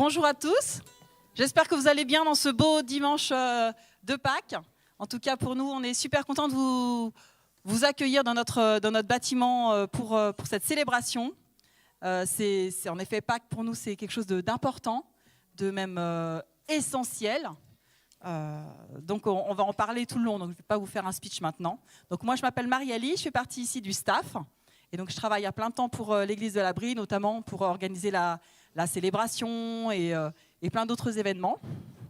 Bonjour à tous, j'espère que vous allez bien dans ce beau dimanche de Pâques. En tout cas pour nous, on est super contents de vous accueillir dans notre bâtiment pour cette célébration. C'est en effet Pâques pour nous, c'est quelque chose d'important, de même essentiel. Donc on va en parler tout le long, donc je ne vais pas vous faire un speech maintenant. Donc moi je m'appelle Marie-Ali, je fais partie ici du staff et donc je travaille à plein temps pour l'église de la Brie, notamment pour organiser la célébration et plein d'autres événements.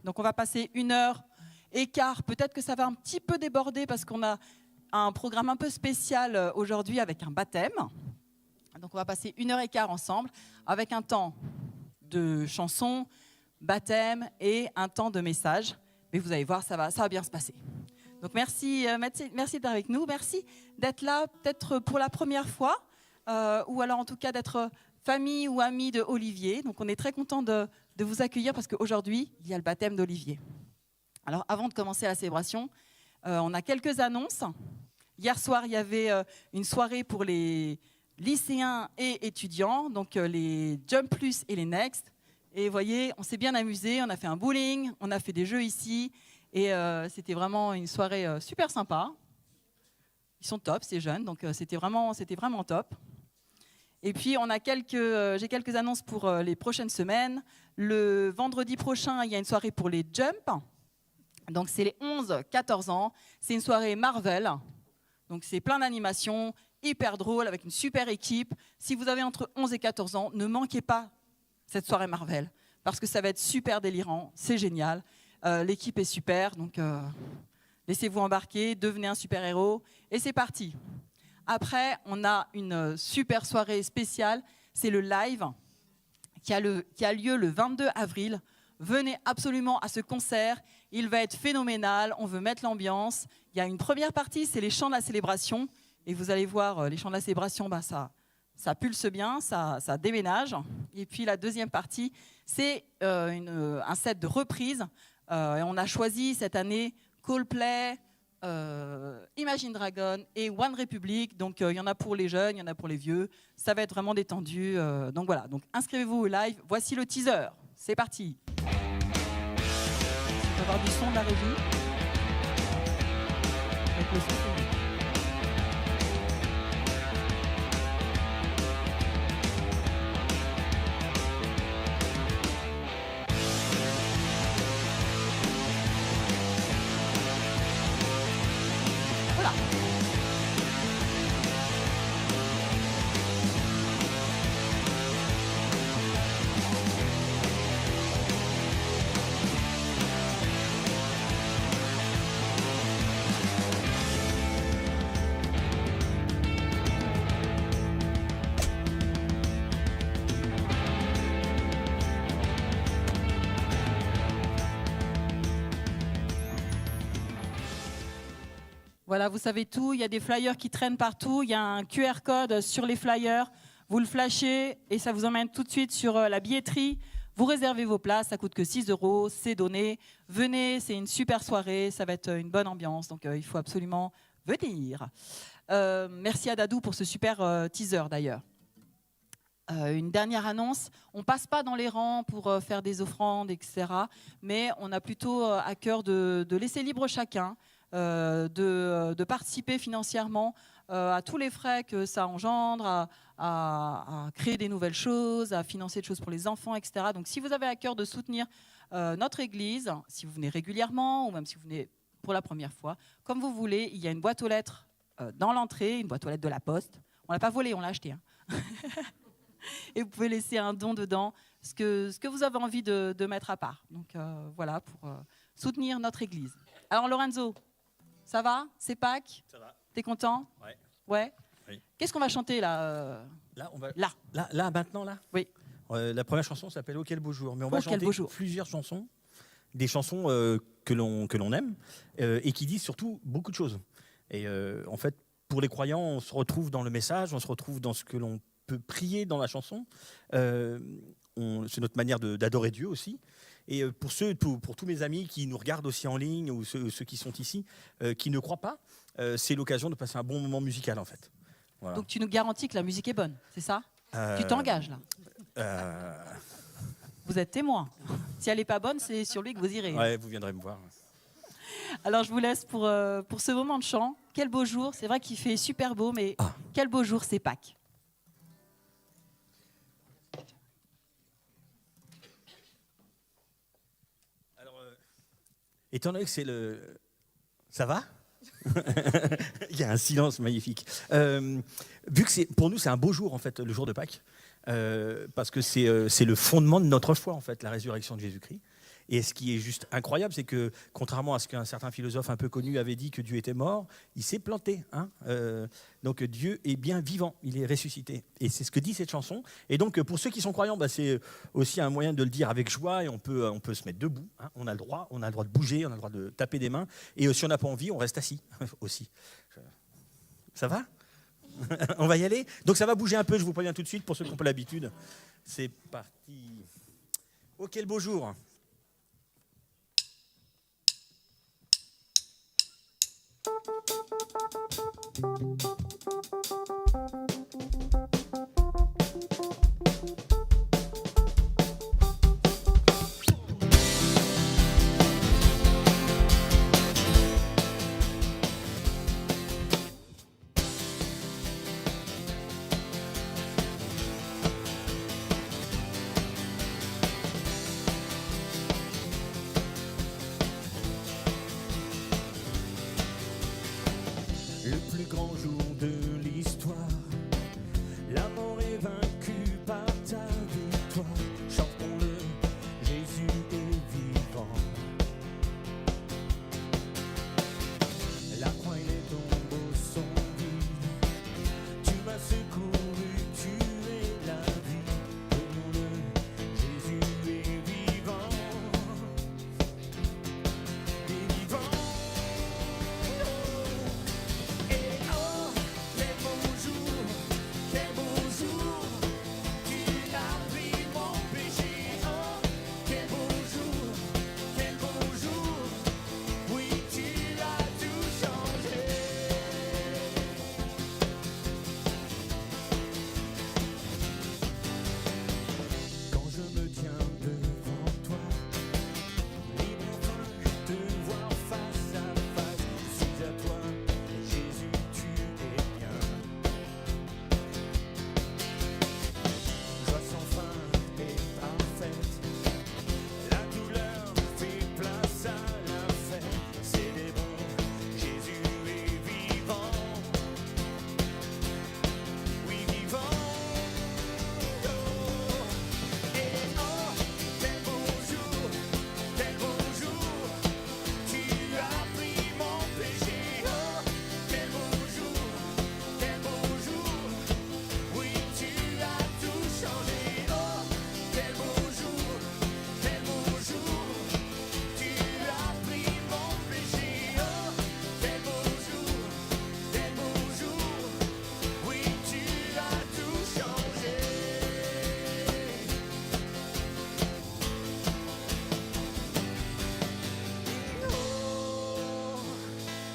Donc on va passer 1h15, peut-être que ça va un petit peu déborder parce qu'on a un programme un peu spécial aujourd'hui avec un baptême. Donc on va passer 1h15 ensemble avec un temps de chansons, baptême et un temps de message. Mais vous allez voir, ça va bien se passer. Donc merci d'être avec nous, merci d'être là peut-être pour la première fois, ou alors en tout cas d'être famille ou amis de Olivier. Donc on est très content de vous accueillir parce qu'aujourd'hui, il y a le baptême d'Olivier. Alors avant de commencer la célébration, on a quelques annonces. Hier soir, il y avait une soirée pour les lycéens et étudiants, donc les Jump Plus et les Next. Et vous voyez, on s'est bien amusé, on a fait un bowling, on a fait des jeux ici. Et c'était vraiment une soirée super sympa. Ils sont top, ces jeunes, donc c'était vraiment top. Et puis, j'ai quelques annonces pour les prochaines semaines. Le vendredi prochain, il y a une soirée pour les Jump. Donc, c'est les 11-14 ans. C'est une soirée Marvel. Donc, c'est plein d'animations, hyper drôle, avec une super équipe. Si vous avez entre 11 et 14 ans, ne manquez pas cette soirée Marvel, parce que ça va être super délirant, c'est génial. L'équipe est super, donc laissez-vous embarquer, devenez un super-héros, et c'est parti. Après, on a une super soirée spéciale, c'est le live qui a lieu le 22 avril. Venez absolument à ce concert, il va être phénoménal, on veut mettre l'ambiance. Il y a une première partie, c'est les chants de la célébration, et vous allez voir, les chants de la célébration, ça pulse bien, ça déménage. Et puis la deuxième partie, c'est un set de reprises. Et on a choisi cette année Coldplay, Imagine Dragon et One Republic. Donc il y en a pour les jeunes, il y en a pour les vieux. Ça va être vraiment détendu. Donc voilà, donc inscrivez-vous au live. Voici le teaser. C'est parti. On va avoir du son de la régie. Avec le son, c'est bon. Voilà, vous savez tout, il y a des flyers qui traînent partout, il y a un QR code sur les flyers, vous le flashez et ça vous emmène tout de suite sur la billetterie. Vous réservez vos places, ça coûte que 6 €, c'est donné. Venez, c'est une super soirée, ça va être une bonne ambiance, donc il faut absolument venir. Merci à Dadou pour ce super teaser d'ailleurs. Une dernière annonce, on ne passe pas dans les rangs pour faire des offrandes, etc. Mais on a plutôt à cœur de laisser libre chacun. De participer financièrement à tous les frais que ça engendre, à créer des nouvelles choses, à financer des choses pour les enfants, etc. Donc si vous avez à cœur de soutenir notre église, si vous venez régulièrement ou même si vous venez pour la première fois, comme vous voulez, il y a une boîte aux lettres dans l'entrée, une boîte aux lettres de la Poste. On ne l'a pas volée, on l'a achetée. Hein. Et vous pouvez laisser un don dedans, ce que vous avez envie de mettre à part. Donc voilà, pour soutenir notre église. Alors Lorenzo, ça va? C'est Pâques? Ça va. T'es content? Ouais. Ouais. Oui. Qu'est-ce qu'on va chanter là? Là, maintenant, là. Oui. La première chanson s'appelle Oh quel beau jour. Mais on va Oh, quel chanter beau jour. plusieurs chansons, des chansons que l'on aime et qui disent surtout beaucoup de choses. Et en fait, pour les croyants, on se retrouve dans le message, on se retrouve dans ce que l'on peut prier dans la chanson. C'est notre manière d'adorer Dieu aussi. Et pour tous mes amis qui nous regardent aussi en ligne ou ceux qui sont ici, qui ne croient pas, c'est l'occasion de passer un bon moment musical en fait. Voilà. Donc tu nous garantis que la musique est bonne, c'est ça? Tu t'engages là? vous êtes témoin. Si elle n'est pas bonne, c'est sur lui que vous irez. Ouais, vous viendrez me voir. Alors, je vous laisse pour ce moment de chant. Quel beau jour. C'est vrai qu'il fait super beau, mais quel beau jour, c'est Pâques. Alors, étant donné que c'est le... Ça va? Il y a un silence magnifique. Vu que pour nous, c'est un beau jour, en fait, le jour de Pâques, parce que c'est le fondement de notre foi, en fait, la résurrection de Jésus-Christ. Et ce qui est juste incroyable, c'est que, contrairement à ce qu'un certain philosophe un peu connu avait dit que Dieu était mort, il s'est planté. Donc Dieu est bien vivant, il est ressuscité. Et c'est ce que dit cette chanson. Et donc, pour ceux qui sont croyants, c'est aussi un moyen de le dire avec joie, et on peut se mettre debout. On a le droit de bouger, on a le droit de taper des mains. Et si on n'a pas envie, on reste assis aussi. Ça va? On va y aller? Donc ça va bouger un peu, je vous préviens tout de suite, pour ceux qui n'ont pas l'habitude. C'est parti. Oh, quel beau jour! Le plus grand jour de l'histoire, la mort est vaincue par ta victoire. Chantons-le, Jésus est vivant. La croix et les tombeaux sont vides. Tu m'as secouru, tu es la vie. Prenons-le, Jésus est vivant. Il est vivant.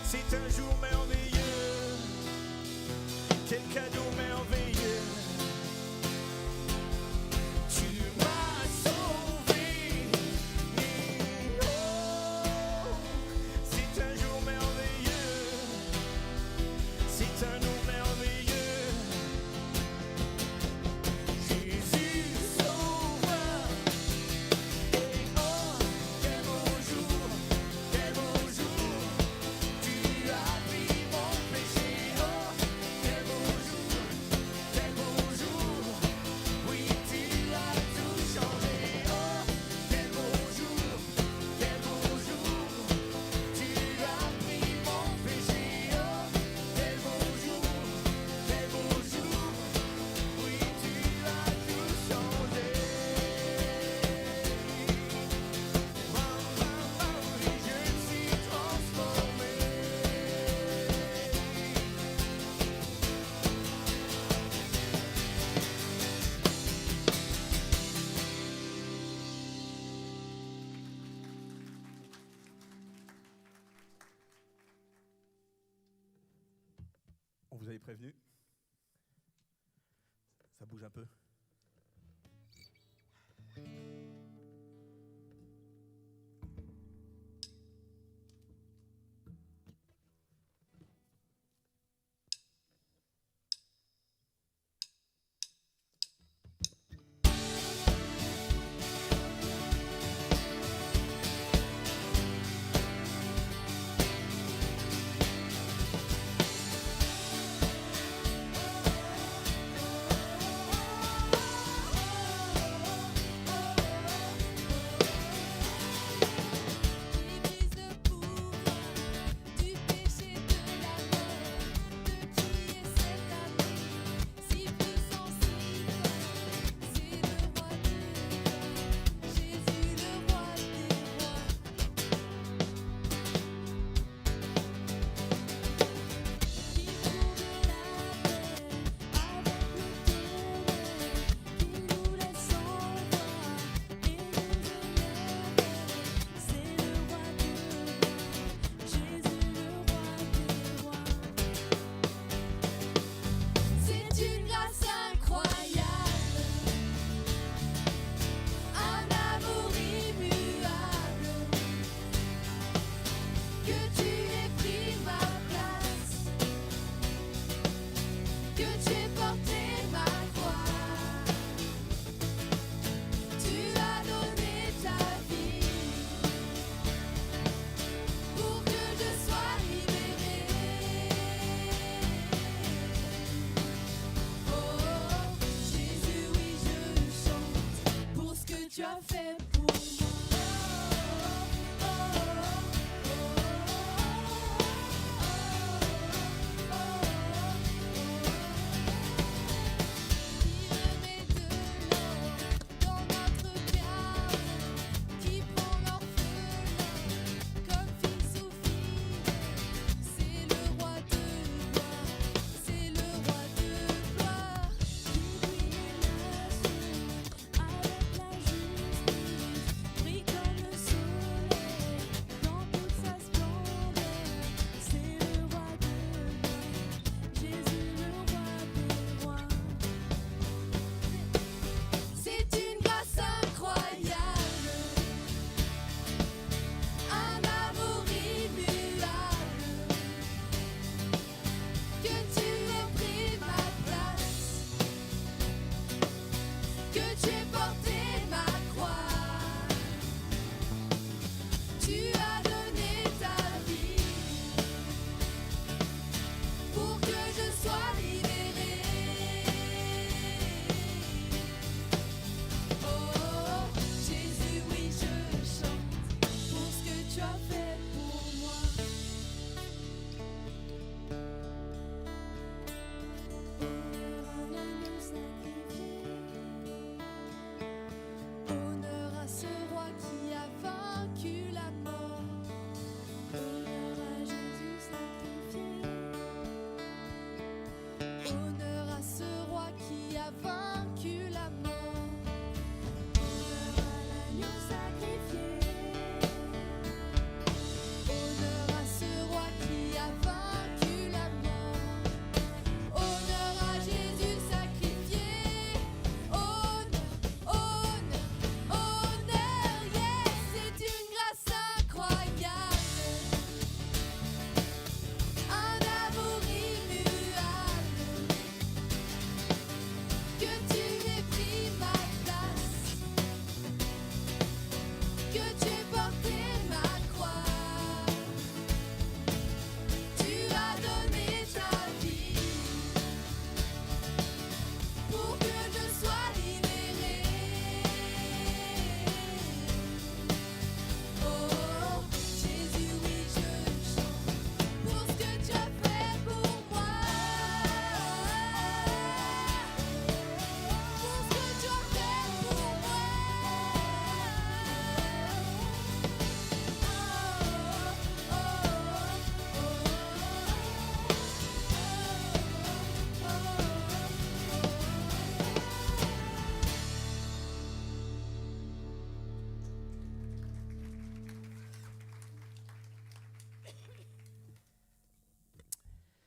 C'est un jour merveilleux, quel cadeau merveilleux. Tu m'as sauvé, oh, c'est un jour merveilleux, c'est un jour merveilleux. Jésus sauveur, et oh, quel beau jour, quel beau jour. Tu as pris mon péché, oh, quel beau jour, quel beau jour. Oui, tu as tout changé, oh, quel beau jour, quel beau jour. Tu as pris mon péché, oh, quel beau jour, quel beau jour. Oui, tu as tout changé. Oui, je suis transformé. On vous avait prévenu. Ça bouge un peu. tu as fait pour moi.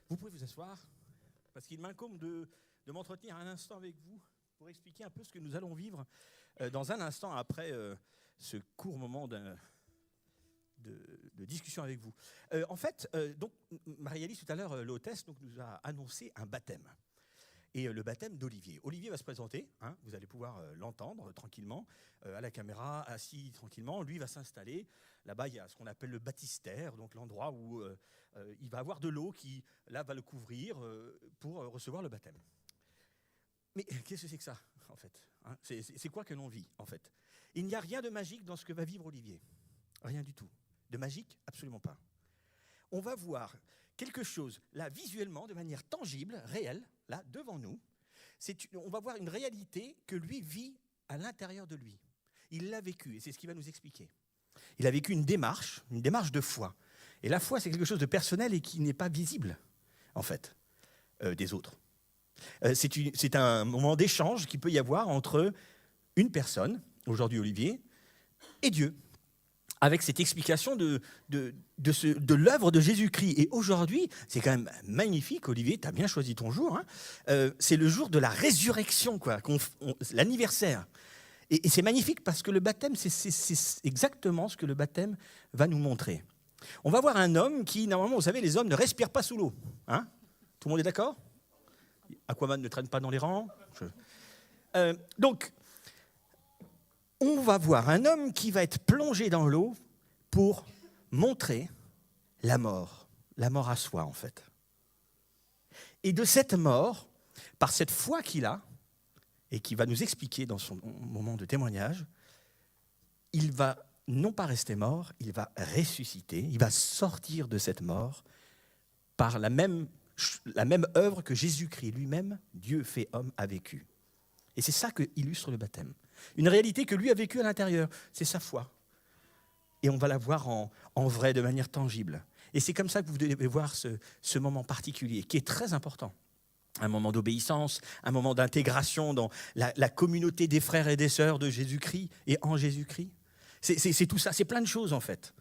Vous pouvez vous asseoir, parce qu'il m'incombe de m'entretenir un instant avec vous pour expliquer un peu ce que nous allons vivre dans un instant après ce court moment de discussion avec vous. En fait, donc, Marie-Alice, tout à l'heure, l'hôtesse, nous a annoncé un baptême. Et le baptême d'Olivier. Olivier va se présenter, hein, vous allez pouvoir l'entendre tranquillement, à la caméra, assis tranquillement. Lui va s'installer. Là-bas, il y a ce qu'on appelle le baptistère, donc l'endroit où il va avoir de l'eau qui, là, va le couvrir pour recevoir le baptême. Mais qu'est-ce que c'est que ça, en fait, hein, c'est quoi que l'on vit, en fait? Il n'y a rien de magique dans ce que va vivre Olivier. Rien du tout. De magique, absolument pas. On va voir quelque chose, là, visuellement, de manière tangible, réelle, là, devant nous. On va voir une réalité que lui vit à l'intérieur de lui. Il l'a vécu, et c'est ce qu'il va nous expliquer. Il a vécu une démarche de foi. Et la foi, c'est quelque chose de personnel et qui n'est pas visible, en fait, des autres. C'est un moment d'échange qu'il peut y avoir entre une personne, aujourd'hui Olivier, et Dieu, avec cette explication de l'œuvre de Jésus-Christ. Et aujourd'hui, c'est quand même magnifique, Olivier, tu as bien choisi ton jour, hein. C'est le jour de la résurrection, quoi, l'anniversaire. Et c'est magnifique parce que le baptême, c'est exactement ce que le baptême va nous montrer. On va voir un homme qui, normalement, vous savez, les hommes ne respirent pas sous l'eau. Hein? Tout le monde est d'accord? Aquaman ne traîne pas dans les rangs. Donc, on va voir un homme qui va être plongé dans l'eau pour montrer la mort à soi, en fait. Et de cette mort, par cette foi qu'il a, et qui va nous expliquer dans son moment de témoignage, il va non pas rester mort, il va ressusciter, il va sortir de cette mort par la même œuvre que Jésus-Christ lui-même, Dieu fait homme, a vécu. Et c'est ça que illustre le baptême. Une réalité que lui a vécue à l'intérieur, c'est sa foi. Et on va la voir en vrai, de manière tangible. Et c'est comme ça que vous devez voir ce moment particulier, qui est très important. Un moment d'obéissance, un moment d'intégration dans la communauté des frères et des sœurs de Jésus-Christ et en Jésus-Christ. C'est tout ça, c'est plein de choses en fait.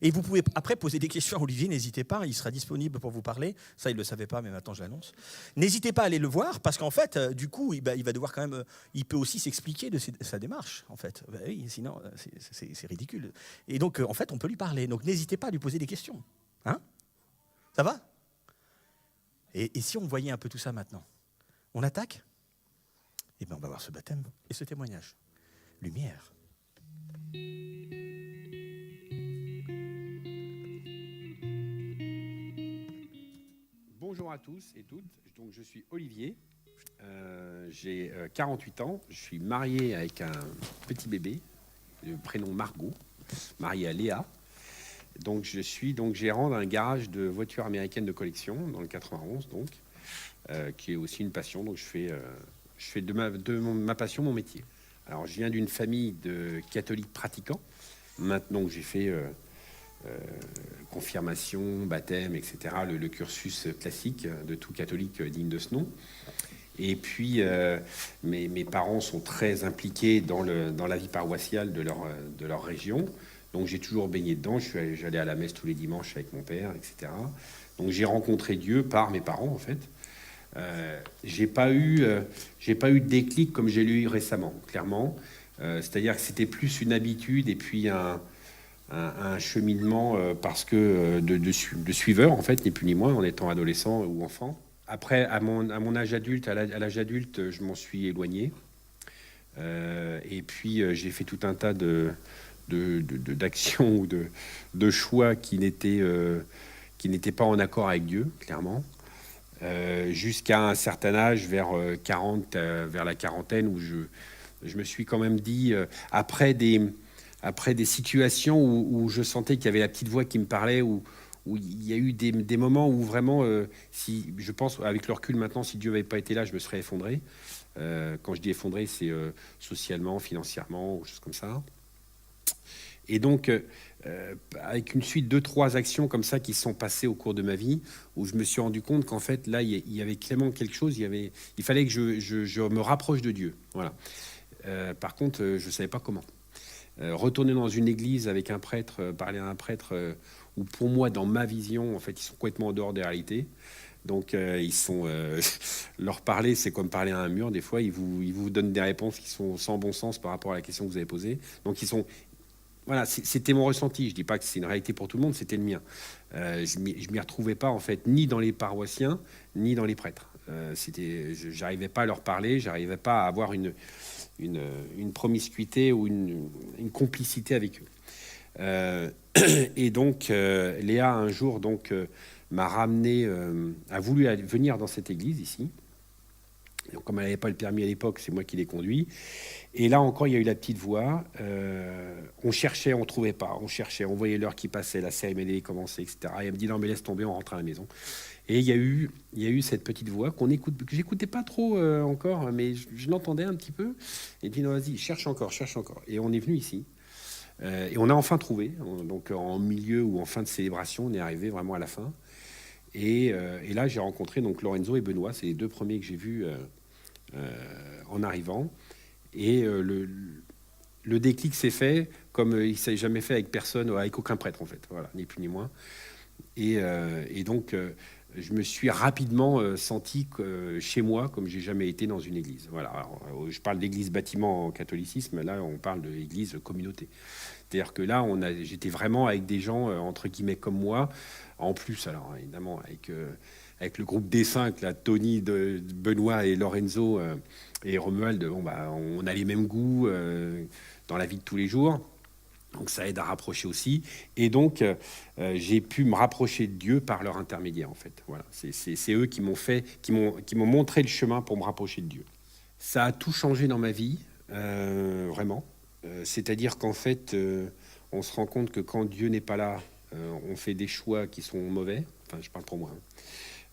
Et vous pouvez après poser des questions à Olivier, n'hésitez pas, il sera disponible pour vous parler. Ça, il ne le savait pas, mais maintenant je l'annonce. N'hésitez pas à aller le voir, parce qu'en fait, du coup, il va devoir quand même, il peut aussi s'expliquer de sa démarche, en fait. Ben oui, sinon, c'est ridicule. Et donc, en fait, on peut lui parler. Donc, n'hésitez pas à lui poser des questions. Hein ? Ça va ? Et si on voyait un peu tout ça maintenant ? On attaque ? Eh bien, on va voir ce baptême et ce témoignage. Lumière. Bonjour à tous et toutes, donc, je suis Olivier, j'ai 48 ans, je suis marié avec un petit bébé, le prénom Margot, marié à Léa. Donc je suis gérant d'un garage de voitures américaines de collection dans le 91, donc, qui est aussi une passion, donc je fais de ma passion mon métier. Alors je viens d'une famille de catholiques pratiquants, maintenant que j'ai fait... confirmation, baptême, etc., le cursus classique de tout catholique digne de ce nom. Et puis, mes parents sont très impliqués dans la vie paroissiale de leur région. Donc, j'ai toujours baigné dedans. J'allais à la messe tous les dimanches avec mon père, etc. Donc, j'ai rencontré Dieu par mes parents, en fait. J'ai pas eu de déclic comme j'ai eu récemment, clairement. C'est-à-dire que c'était plus une habitude et puis un cheminement parce que de suiveur, en fait, ni plus ni moins, en étant adolescent ou enfant. Après, à mon âge adulte, à l'âge adulte, je m'en suis éloigné. Et puis, j'ai fait tout un tas d'actions ou de choix qui n'étaient pas en accord avec Dieu, clairement. Jusqu'à un certain âge, vers la quarantaine, où je me suis quand même dit, après des situations où je sentais qu'il y avait la petite voix qui me parlait, où il y a eu des moments où vraiment, si je pense, avec le recul maintenant, si Dieu n'avait pas été là, je me serais effondré. Quand je dis effondré, c'est socialement, financièrement, ou choses comme ça. Et donc, avec une suite de 3 actions comme ça qui sont passées au cours de ma vie, où je me suis rendu compte qu'en fait, là, il y avait clairement quelque chose, il fallait que je me rapproche de Dieu. Voilà. Par contre, je ne savais pas comment. Retourner dans une église avec un prêtre, parler à un prêtre, où pour moi, dans ma vision, en fait, ils sont complètement en dehors des réalités. Donc, leur parler, c'est comme parler à un mur. Des fois, ils vous donnent des réponses qui sont sans bon sens par rapport à la question que vous avez posée. Donc, voilà, c'était mon ressenti. Je ne dis pas que c'est une réalité pour tout le monde, c'était le mien. Je m'y retrouvais pas, en fait, ni dans les paroissiens, ni dans les prêtres. J'arrivais pas à leur parler, j'arrivais pas à avoir une promiscuité ou une complicité avec eux. Et donc, Léa, un jour, m'a ramené, a voulu venir dans cette église ici. Donc, comme elle n'avait pas le permis à l'époque, c'est moi qui l'ai conduit. Et là encore, il y a eu la petite voix. On cherchait, on ne trouvait pas. On cherchait, on voyait l'heure qui passait, la cérémonie commençait, etc. Et elle me dit, non, mais laisse tomber, on rentre à la maison. Et il y a eu cette petite voix que j'écoutais pas trop encore, mais je l'entendais un petit peu. Et puis, non, vas-y, cherche encore. Et on est venu ici. Et on a enfin trouvé. Donc, en milieu ou en fin de célébration, on est arrivé vraiment à la fin. Et là, j'ai rencontré donc Lorenzo et Benoît. C'est les 2 premiers que j'ai vus en arrivant. Et le déclic s'est fait comme il ne s'est jamais fait avec personne, avec aucun prêtre, en fait. Voilà, ni plus ni moins. Et donc, je me suis rapidement senti chez moi, comme j'ai jamais été dans une église. Voilà. Alors, je parle d'église bâtiment en catholicisme, là, on parle d'église communauté. C'est-à-dire que là, j'étais vraiment avec des gens, entre guillemets, comme moi. En plus, alors, évidemment, avec le groupe D5, là, Tony, Benoît et Lorenzo et Romuald, on a les mêmes goûts dans la vie de tous les jours. Donc ça aide à rapprocher aussi. Et donc, j'ai pu me rapprocher de Dieu par leur intermédiaire, en fait. Voilà. C'est eux qui m'ont montré le chemin pour me rapprocher de Dieu. Ça a tout changé dans ma vie, vraiment. C'est-à-dire qu'en fait, on se rend compte que quand Dieu n'est pas là, on fait des choix qui sont mauvais. Enfin, je parle pour moi.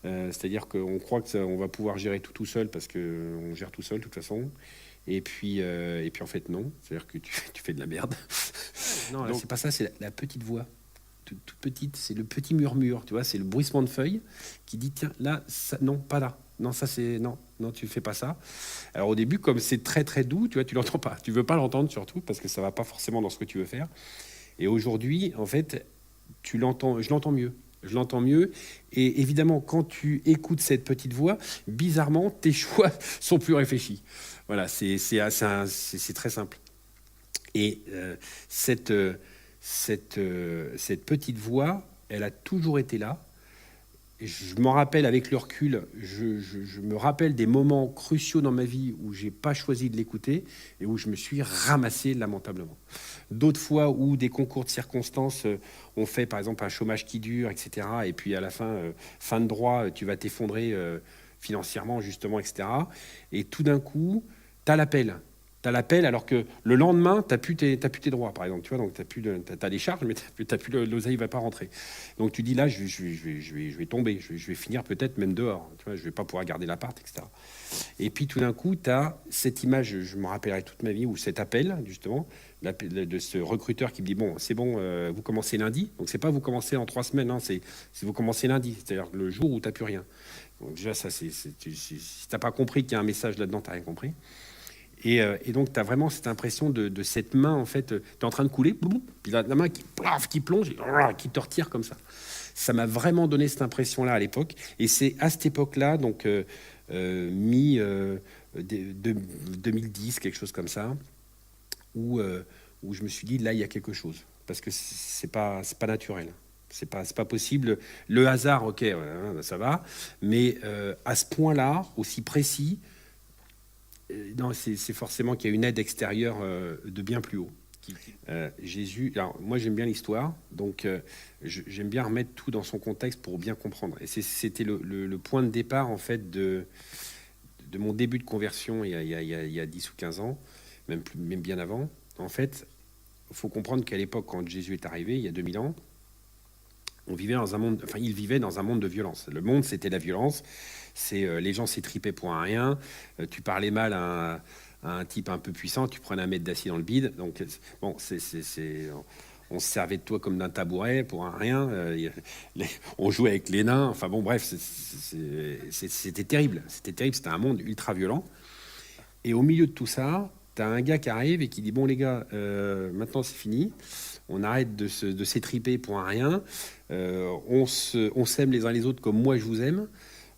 C'est-à-dire qu'on croit qu'on va pouvoir gérer tout seul parce qu'on gère tout seul de toute façon. Et puis en fait, non. C'est-à-dire que tu fais de la merde. Non, là, c'est pas ça, c'est la petite voix. Toute petite, c'est le petit murmure, tu vois, c'est le bruissement de feuilles qui dit tiens, là, ça, non, pas là. Non, ça c'est non, tu fais pas ça. Alors au début, comme c'est très très doux, tu vois, tu l'entends pas. Tu veux pas l'entendre surtout parce que ça va pas forcément dans ce que tu veux faire. Et aujourd'hui, en fait, je l'entends mieux. Je l'entends mieux. Et évidemment, quand tu écoutes cette petite voix, bizarrement, tes choix sont plus réfléchis. Voilà, c'est très simple. Et cette petite voix, elle a toujours été là. Et je m'en rappelle avec le recul, je me rappelle des moments cruciaux dans ma vie où j'ai pas choisi de l'écouter et où je me suis ramassé lamentablement. D'autres fois où des concours de circonstances ont fait par exemple un chômage qui dure, etc. Et puis à la fin de droit, tu vas t'effondrer financièrement justement, etc. Et tout d'un coup, tu as l'appel. Tu as l'appel alors que le lendemain, tu n'as plus tes droits, par exemple. Tu vois, donc tu as des charges, mais tu n'as plus l'oseille ne va pas rentrer. Donc tu dis là, je vais tomber, je vais finir peut-être même dehors. Tu vois, je ne vais pas pouvoir garder l'appart, etc. Et puis tout d'un coup, tu as cette image, je me rappellerai toute ma vie, ou cet appel, justement, de ce recruteur qui me dit, bon, c'est bon, vous commencez lundi. Donc c'est pas vous commencez en 3 semaines, hein, c'est vous commencez lundi, c'est-à-dire le jour où tu n'as plus rien. Donc déjà, ça, si tu n'as pas compris qu'il y a un message là-dedans, tu n'as rien compris. Et donc, tu as vraiment cette impression de cette main, en fait, tu es en train de couler, puis la main qui plonge, qui te retire comme ça. Ça m'a vraiment donné cette impression-là à l'époque. Et c'est à cette époque-là, donc mi-2010, quelque chose comme ça, où je me suis dit, là, il y a quelque chose. Parce que c'est pas naturel. C'est pas possible. Le hasard, ok, ça va. Mais à ce point-là, aussi précis, non, c'est forcément qu'il y a une aide extérieure de bien plus haut. Jésus, alors moi j'aime bien l'histoire, donc j'aime bien remettre tout dans son contexte pour bien comprendre. Et c'était le point de départ en fait de mon début de conversion il y a 10 ou 15 ans, même bien avant. En fait, il faut comprendre qu'à l'époque, quand Jésus est arrivé, il y a 2000 ans, il vivait dans un monde de violence. Le monde, c'était la violence. Les gens s'étripaient pour un rien. Tu parlais mal à un type un peu puissant, tu prenais un mètre d'acier dans le bide. Donc, bon, on se servait de toi comme d'un tabouret pour un rien. On jouait avec les nains. Enfin bon, bref, c'était terrible. C'était terrible. C'était un monde ultra violent. Et au milieu de tout ça, tu as un gars qui arrive et qui dit, bon les gars, maintenant c'est fini. On arrête de s'étriper pour un rien. On s'aime les uns les autres comme moi je vous aime.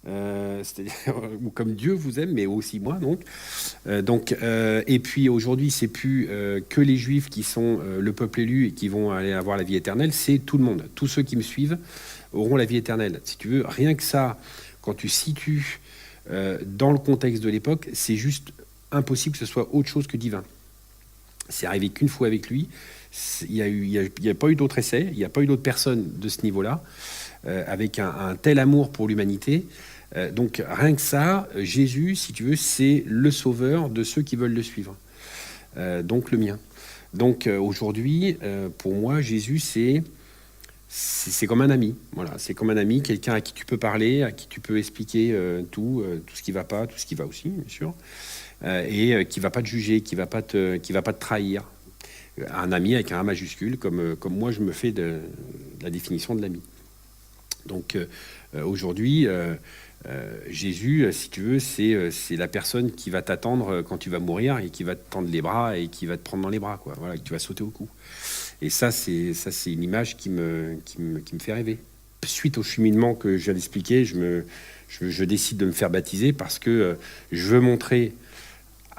C'est-à-dire ou comme Dieu vous aime, mais aussi moi donc. Et puis aujourd'hui, c'est plus que les Juifs qui sont le peuple élu et qui vont aller avoir la vie éternelle, c'est tout le monde. Tous ceux qui me suivent auront la vie éternelle. Si tu veux, rien que ça, quand tu situes dans le contexte de l'époque, c'est juste impossible que ce soit autre chose que divin. C'est arrivé qu'une fois avec lui. Il n'y a pas eu d'autre essai, il n'y a pas eu d'autre personne de ce niveau-là, avec un tel amour pour l'humanité. Donc rien que ça, Jésus, si tu veux, c'est le sauveur de ceux qui veulent le suivre. Donc le mien. Donc aujourd'hui, pour moi, Jésus, c'est comme un ami. Voilà, c'est comme un ami, quelqu'un à qui tu peux parler, à qui tu peux expliquer tout ce qui va pas, tout ce qui va aussi, bien sûr, et qui va pas te juger, qui va pas te trahir. Un ami avec un A majuscule, comme moi je me fais de la définition de l'ami. Donc aujourd'hui, Jésus, si tu veux, c'est la personne qui va t'attendre quand tu vas mourir et qui va te tendre les bras et qui va te prendre dans les bras, quoi. Voilà, que tu vas sauter au cou. Et ça, c'est une image qui me fait rêver. Suite au cheminement que je viens d'expliquer, je décide de me faire baptiser parce que je veux montrer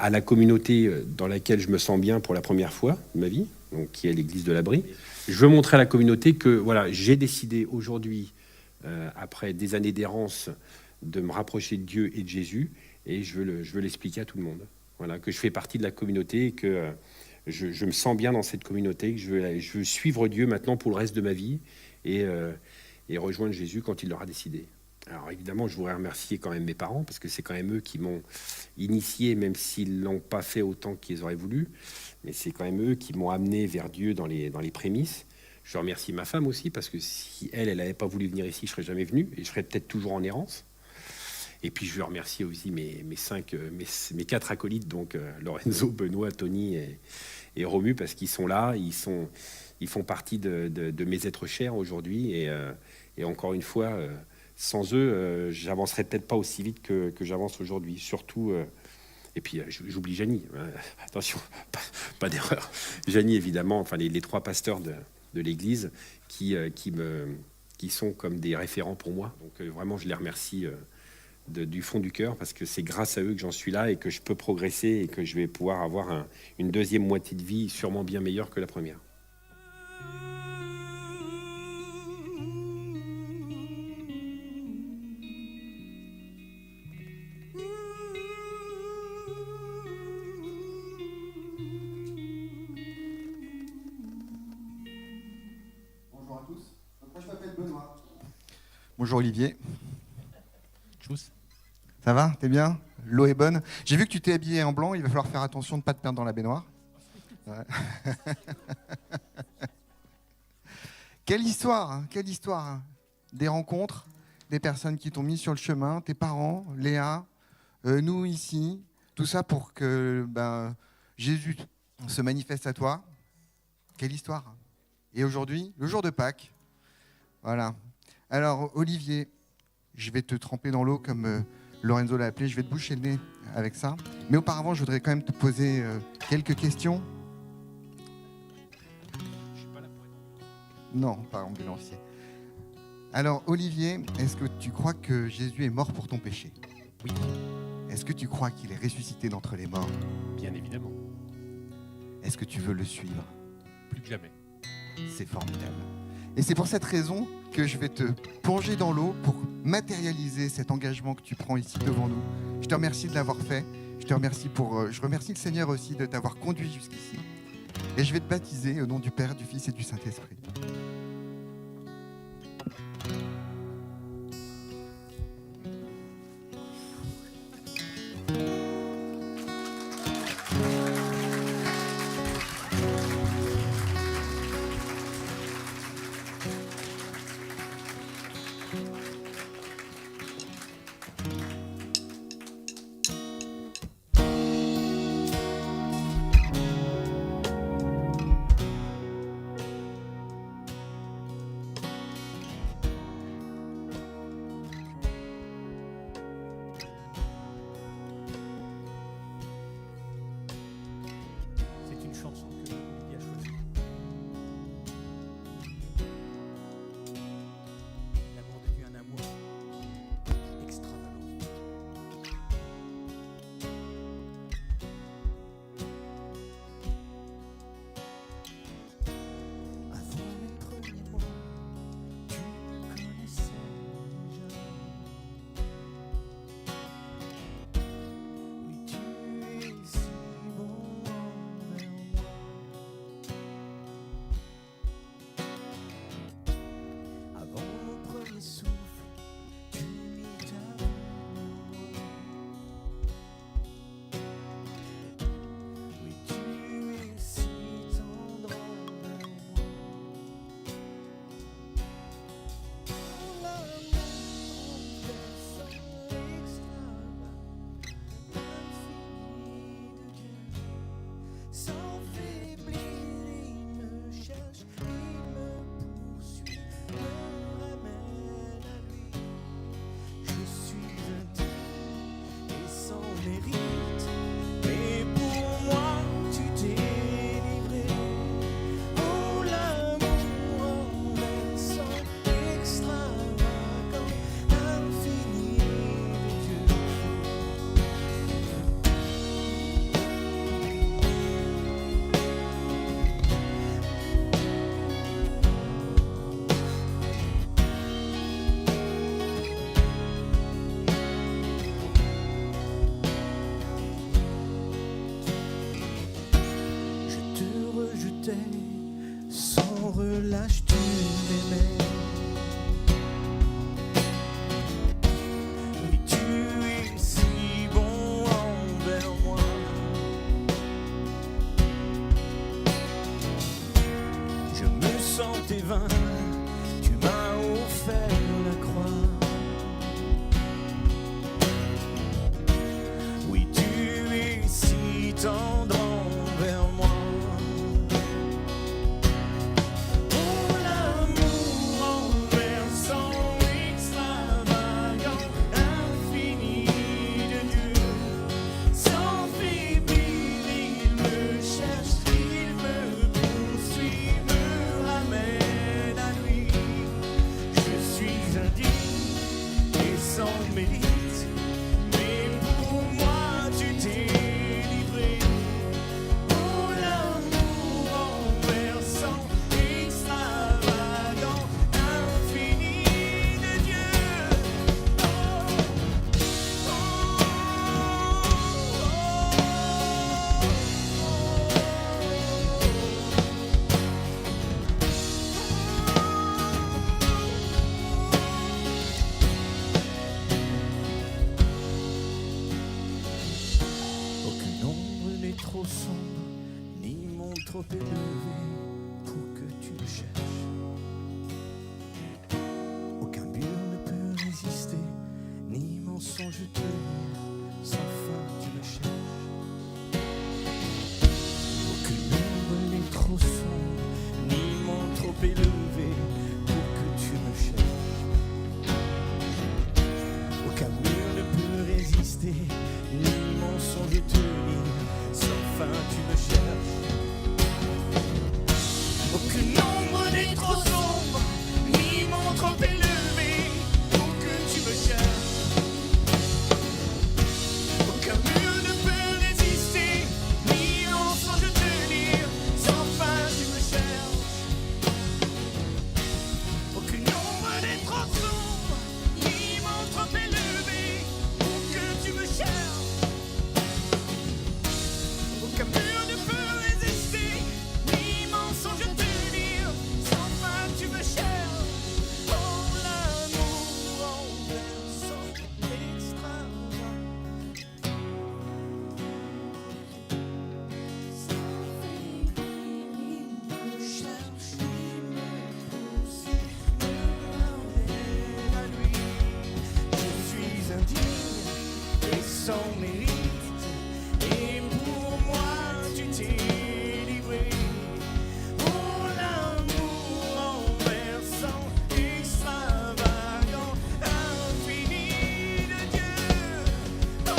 à la communauté dans laquelle je me sens bien pour la première fois de ma vie, donc qui est l'église de l'Abri. Je veux montrer à la communauté que voilà, j'ai décidé aujourd'hui, après des années d'errance, de me rapprocher de Dieu et de Jésus, et je veux l'expliquer à tout le monde. Voilà, que je fais partie de la communauté, que je me sens bien dans cette communauté, que je veux suivre Dieu maintenant pour le reste de ma vie et rejoindre Jésus quand il l'aura décidé. Alors évidemment, je voudrais remercier quand même mes parents, parce que c'est quand même eux qui m'ont initié, même s'ils ne l'ont pas fait autant qu'ils auraient voulu. Mais c'est quand même eux qui m'ont amené vers Dieu dans les prémices. Je remercie ma femme aussi, parce que si elle n'avait pas voulu venir ici, je ne serais jamais venu, et je serais peut-être toujours en errance. Et puis je veux remercier aussi mes 4 acolytes, donc Lorenzo, Benoît, Tony et Romu, parce qu'ils sont là, ils font partie de mes êtres chers aujourd'hui. Et encore une fois, sans eux, j'avancerais peut-être pas aussi vite que j'avance aujourd'hui. Surtout, et puis j'oublie Janie. Attention, pas d'erreur. Janie, évidemment, enfin les 3 pasteurs de l'Église qui sont comme des référents pour moi. Donc vraiment, je les remercie du fond du cœur, parce que c'est grâce à eux que j'en suis là et que je peux progresser et que je vais pouvoir avoir une deuxième moitié de vie sûrement bien meilleure que la première. Bonjour à tous. Donc moi je m'appelle Benoît. Bonjour Olivier. Tchuss. Ça va? T'es bien? L'eau est bonne. J'ai vu que tu t'es habillé en blanc, il va falloir faire attention de ne pas te perdre dans la baignoire. Ouais. Quelle histoire, hein, quelle histoire, hein. Des rencontres, des personnes qui t'ont mis sur le chemin, tes parents, Léa, nous ici, tout ça pour que Jésus se manifeste à toi. Quelle histoire. Et aujourd'hui, le jour de Pâques, voilà. Alors Olivier, je vais te tremper dans l'eau comme Lorenzo l'a appelé, je vais te boucher le nez avec ça. Mais auparavant, je voudrais quand même te poser quelques questions. Non, pas ambulancier. Alors Olivier, est-ce que tu crois que Jésus est mort pour ton péché? Oui, Est-ce que tu crois qu'il est ressuscité d'entre les morts? bien évidemment. Est-ce que tu veux le suivre? Plus que jamais. C'est formidable. Et c'est pour cette raison que je vais te plonger dans l'eau pour matérialiser cet engagement que tu prends ici devant nous. Je te remercie de l'avoir fait. Je remercie le Seigneur aussi de t'avoir conduit jusqu'ici. Et je vais te baptiser au nom du Père, du Fils et du Saint-Esprit. C'est une chanson que Olivier a choisie. L'amour de Dieu, un amour extravagant. Avant les premiers mots, tu me connaissais déjà. Oui, tu es si bon envers moi. Avant mon premier souffle, tu mis ta main en moi. Oui, tu es si tendre envers moi. L'amour descend extravagant, infini de Dieu. Sans faiblir, il me cherche, il me poursuit, me ramène à lui. Je suis indigne et sans mérite, mais pour moi tu t'es livré. Oh l'amour en versant extravagant, infini de Dieu. Je te rejetais sans relâche, tu m'aimais. sang tes vains, tu m'as offert la croix. Oui, tu es si tendre envers moi. Oh, l'amour renversant, extravagant, infini de Dieu. Sans faiblir, il me cherche, il me poursuit, me ramène à lui. Je suis indigne et sans mérite. Trop sombre, ni monde trop élevé pour que tu me cherches. Aucun mur ne peut résister, ni mensonge tenir, sans fin tu me cherches. Aucune ombre n'est trop sombre, ni monde trop élevé pour que tu me cherches. Aucun mur ne peut résister, ni mensonge tenir, sans fin tu me cherches. Aucune ombre n'est trop sombre, ni monde trop élevé pour que tu me cherches. Aucun mur ne peut résister, ni mensonge tenir, sans fin tu me cherches. Aucune ombre n'est trop sombre, ni monde trop élevé pour que tu me cherches. Aucun mur ne peut résister, ni mensonge tenir, sans fin tu me cherches. Oh, l'amour renversant, extravagant. Sans faiblir, il me cherche, il me poursuit, me ramène à lui. Je suis indigne et sans mérite. Et pour moi tu t'es livré. Oh, l'amour renversant, extravagant, infini de Dieu. Oh,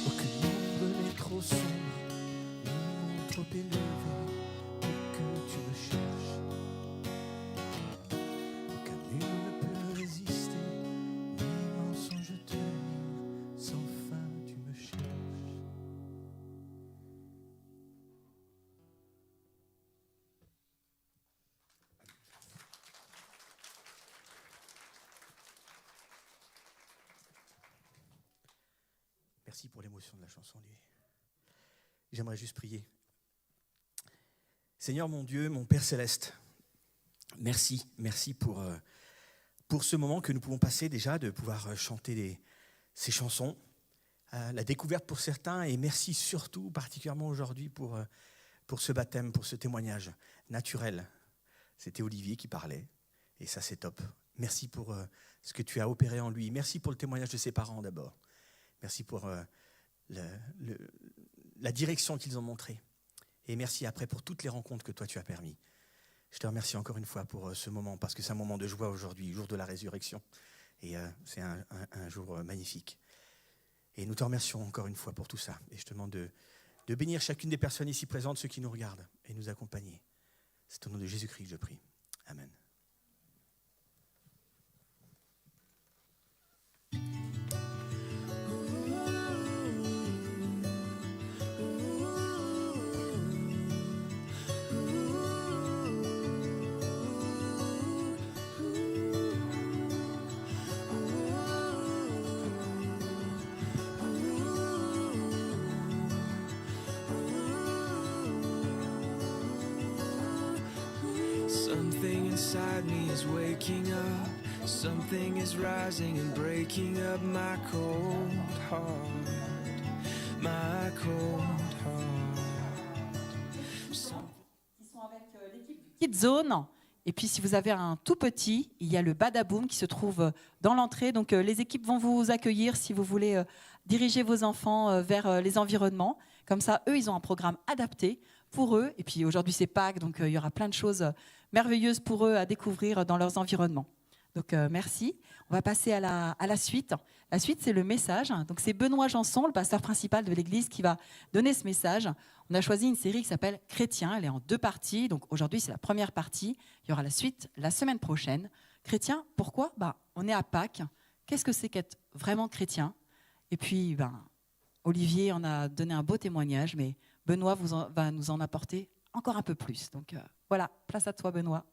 aucune ombre n'est trop sombre, ni monde trop élevé pour que tu me cherches. Aucun mur ne peut résister, ni mensonge tenir, sans fin tu me cherches. Merci pour l'émotion de la chanson, Olivier. J'aimerais juste prier. Seigneur mon Dieu, mon Père Céleste, merci pour ce moment que nous pouvons passer déjà, de pouvoir chanter ces chansons, la découverte pour certains, et merci surtout particulièrement aujourd'hui pour ce baptême, pour ce témoignage naturel. C'était Olivier qui parlait, et ça c'est top. Merci pour ce que tu as opéré en lui. Merci pour le témoignage de ses parents d'abord. Merci pour la direction qu'ils ont montrée. Et merci après pour toutes les rencontres que toi tu as permis. Je te remercie encore une fois pour ce moment, parce que c'est un moment de joie aujourd'hui, jour de la résurrection. Et c'est un jour magnifique. Et nous te remercions encore une fois pour tout ça. Et je te demande de bénir chacune des personnes ici présentes, ceux qui nous regardent, et nous accompagner. C'est au nom de Jésus-Christ que je prie. Amen. inside me is waking up. Something is rising and breaking up my cold heart. My cold heart. Ils sont avec l'équipe du Kid Zone. Et puis, si vous avez un tout petit, il y a le Badaboom qui se trouve dans l'entrée. Donc, les équipes vont vous accueillir si vous voulez diriger vos enfants vers les environnements. Comme ça, eux, ils ont un programme adapté pour eux. Et puis, aujourd'hui, c'est Pâques, donc il y aura plein de choses merveilleuses pour eux à découvrir dans leurs environnements. Donc, merci. On va passer à la suite. La suite, c'est le message. Donc, c'est Benoît Janson, le pasteur principal de l'Église, qui va donner ce message. On a choisi une série qui s'appelle Chrétien. Elle est en 2 parties. Donc, aujourd'hui, c'est la première partie. Il y aura la suite la semaine prochaine. Chrétien, pourquoi ? On est à Pâques. Qu'est-ce que c'est qu'être vraiment chrétien ? Et puis, Olivier en a donné un beau témoignage, mais Benoît va nous en apporter encore un peu plus. Donc, voilà, place à toi, Benoît.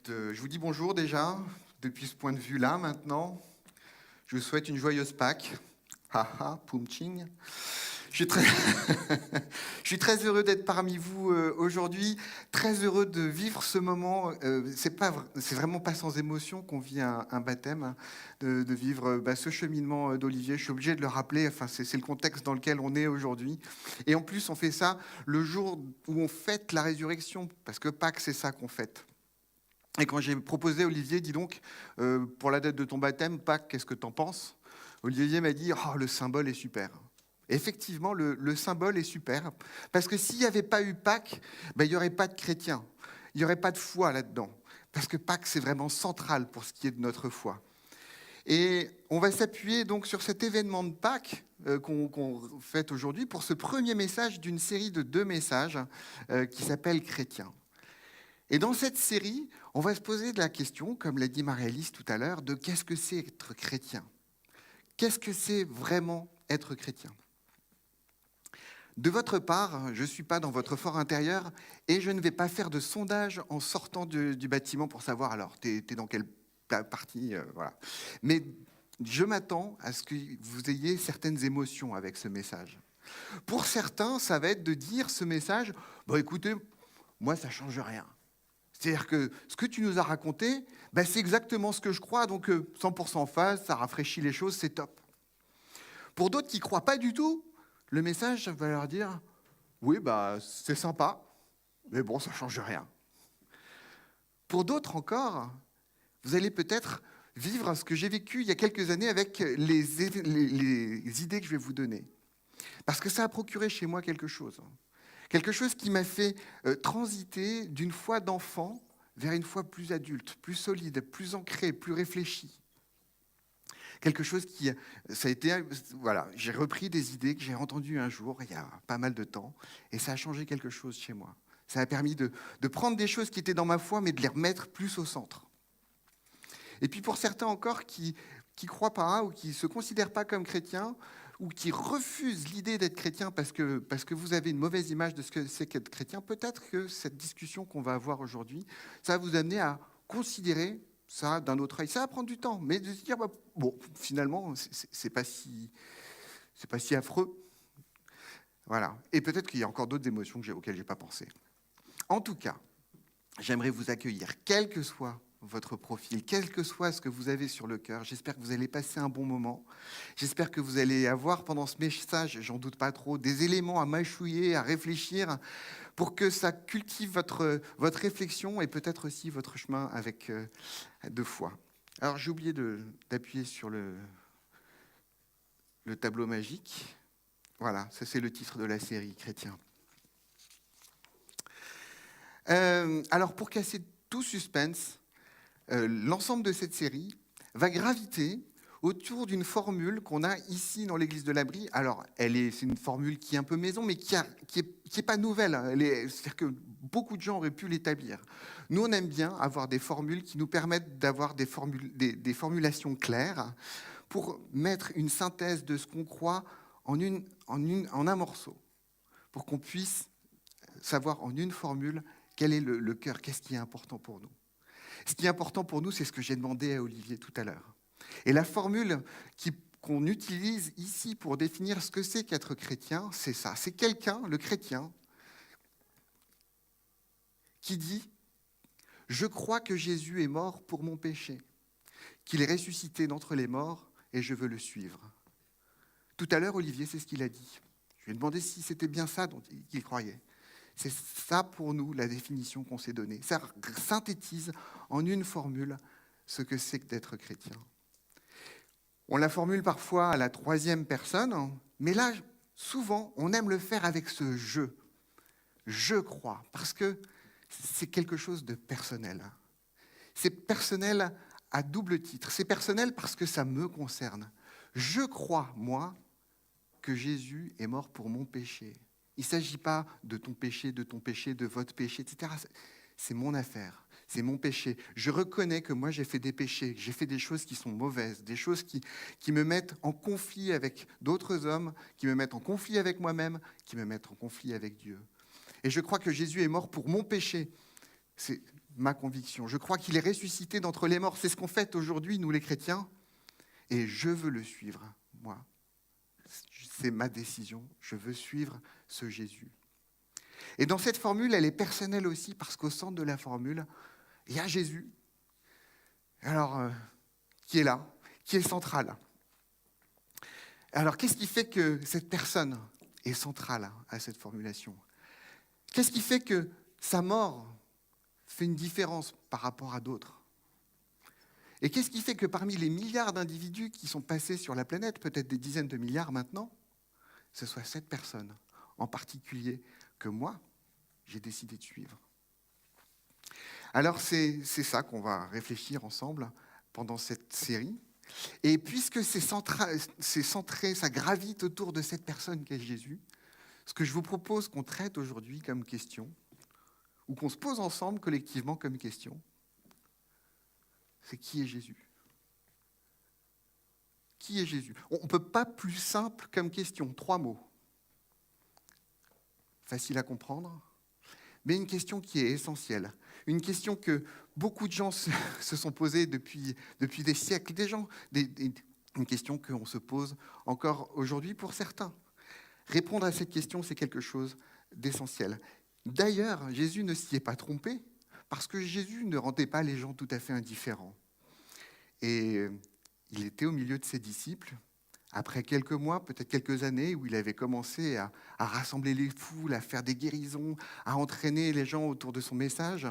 Je vous dis bonjour déjà, depuis ce point de vue-là maintenant. Je vous souhaite une joyeuse Pâques. Haha, poum-ching. Je suis très heureux d'être parmi vous aujourd'hui, très heureux de vivre ce moment. C'est vraiment pas sans émotion qu'on vit un baptême, hein, de vivre ce cheminement d'Olivier. Je suis obligé de le rappeler, enfin, c'est le contexte dans lequel on est aujourd'hui. Et en plus, on fait ça le jour où on fête la résurrection, parce que Pâques, c'est ça qu'on fête. Et quand j'ai proposé à Olivier, dis donc, pour la date de ton baptême, Pâques, qu'est-ce que t'en penses ? Olivier m'a dit, oh, le symbole est super. Effectivement, le symbole est super, parce que s'il n'y avait pas eu Pâques, il n'y aurait pas de chrétiens, il n'y aurait pas de foi là-dedans, parce que Pâques, c'est vraiment central pour ce qui est de notre foi. Et on va s'appuyer donc sur cet événement de Pâques qu'on fête aujourd'hui pour ce premier message d'une série de 2 messages qui s'appelle Chrétien. Et dans cette série, on va se poser la question, comme l'a dit Marie-Alice tout à l'heure, de qu'est-ce que c'est être chrétien ? Qu'est-ce que c'est vraiment être chrétien ? De votre part, je ne suis pas dans votre fort intérieur et je ne vais pas faire de sondage en sortant du bâtiment pour savoir, alors, t'es dans quelle partie, voilà. Mais je m'attends à ce que vous ayez certaines émotions avec ce message. Pour certains, ça va être de dire ce message, écoutez, moi, ça ne change rien. C'est-à-dire que ce que tu nous as raconté, c'est exactement ce que je crois, donc 100% en phase, ça rafraîchit les choses, c'est top. Pour d'autres qui ne croient pas du tout, le message va leur dire « Oui, c'est sympa, mais bon, ça ne change rien. » Pour d'autres encore, vous allez peut-être vivre ce que j'ai vécu il y a quelques années avec les idées que je vais vous donner. Parce que ça a procuré chez moi quelque chose. Quelque chose qui m'a fait transiter d'une foi d'enfant vers une foi plus adulte, plus solide, plus ancrée, plus réfléchie. Quelque chose qui, ça a été, voilà, j'ai repris des idées que j'ai entendues un jour, il y a pas mal de temps, et ça a changé quelque chose chez moi. Ça a permis de prendre des choses qui étaient dans ma foi, mais de les remettre plus au centre. Et puis pour certains encore qui qui croient pas ou qui ne se considèrent pas comme chrétiens ou qui refusent l'idée d'être chrétien parce que vous avez une mauvaise image de ce que c'est qu'être chrétien, peut-être que cette discussion qu'on va avoir aujourd'hui, ça va vous amener à considérer ça d'un autre œil. Ça va prendre du temps, mais de se dire, bon, finalement, c'est pas si affreux. Voilà. Et peut-être qu'il y a encore d'autres émotions auxquelles je n'ai pas pensé. En tout cas, j'aimerais vous accueillir, quel que soit votre profil, quel que soit ce que vous avez sur le cœur. J'espère que vous allez passer un bon moment. J'espère que vous allez avoir pendant ce message, j'en doute pas trop, des éléments à mâchouiller, à réfléchir, pour que ça cultive votre réflexion et peut-être aussi votre chemin avec de foi. Alors j'ai oublié d'appuyer sur le tableau magique. Voilà, ça c'est le titre de la série, Chrétien. Alors pour casser tout suspense, l'ensemble de cette série va graviter autour d'une formule qu'on a ici dans l'église de l'Abri. Alors, c'est une formule qui est un peu maison, mais qui est pas nouvelle. C'est-à-dire que beaucoup de gens auraient pu l'établir. Nous, on aime bien avoir des formules qui nous permettent d'avoir des formulations claires pour mettre une synthèse de ce qu'on croit en un morceau, pour qu'on puisse savoir en une formule quel est le cœur, qu'est-ce qui est important pour nous. Ce qui est important pour nous, c'est ce que j'ai demandé à Olivier tout à l'heure. Et la formule qu'on utilise ici pour définir ce que c'est qu'être chrétien, c'est ça. C'est quelqu'un, le chrétien, qui dit « Je crois que Jésus est mort pour mon péché, qu'il est ressuscité d'entre les morts et je veux le suivre. » Tout à l'heure, Olivier, c'est ce qu'il a dit. Je lui ai demandé si c'était bien ça dont il croyait. C'est ça pour nous la définition qu'on s'est donnée. Ça synthétise en une formule ce que c'est que d'être chrétien. On la formule parfois à la troisième personne, mais là, souvent, on aime le faire avec ce « je ». Je crois, parce que c'est quelque chose de personnel. C'est personnel à double titre. C'est personnel parce que ça me concerne. Je crois, moi, que Jésus est mort pour mon péché. Il ne s'agit pas de ton péché, de votre péché, etc. C'est mon affaire, c'est mon péché. Je reconnais que moi, j'ai fait des péchés, j'ai fait des choses qui sont mauvaises, des choses qui me mettent en conflit avec d'autres hommes, qui me mettent en conflit avec moi-même, qui me mettent en conflit avec Dieu. Et je crois que Jésus est mort pour mon péché. C'est ma conviction. Je crois qu'il est ressuscité d'entre les morts. C'est ce qu'on fête aujourd'hui, nous les chrétiens. Et je veux le suivre, moi. C'est ma décision. Je veux suivre ce Jésus. Et dans cette formule, elle est personnelle aussi, parce qu'au centre de la formule, il y a Jésus. Alors, qui est là, qui est central. Alors, qu'est-ce qui fait que cette personne est centrale à cette formulation ? Qu'est-ce qui fait que sa mort fait une différence par rapport à d'autres ? Et qu'est-ce qui fait que parmi les milliards d'individus qui sont passés sur la planète, peut-être des dizaines de milliards maintenant, ce soit cette personne en particulier que moi, j'ai décidé de suivre. Alors c'est ça qu'on va réfléchir ensemble pendant cette série. Et puisque c'est centré, ça gravite autour de cette personne qu'est Jésus, ce que je vous propose qu'on traite aujourd'hui comme question, ou qu'on se pose ensemble collectivement comme question, c'est qui est Jésus ? Qui est Jésus ? On ne peut pas plus simple comme question, 3 mots. Facile à comprendre, mais une question qui est essentielle. Une question que beaucoup de gens se sont posées depuis des siècles. Une question qu'on se pose encore aujourd'hui pour certains. Répondre à cette question, c'est quelque chose d'essentiel. D'ailleurs, Jésus ne s'y est pas trompé, parce que Jésus ne rendait pas les gens tout à fait indifférents. Et il était au milieu de ses disciples, après quelques mois, peut-être quelques années, où il avait commencé à rassembler les foules, à faire des guérisons, à entraîner les gens autour de son message.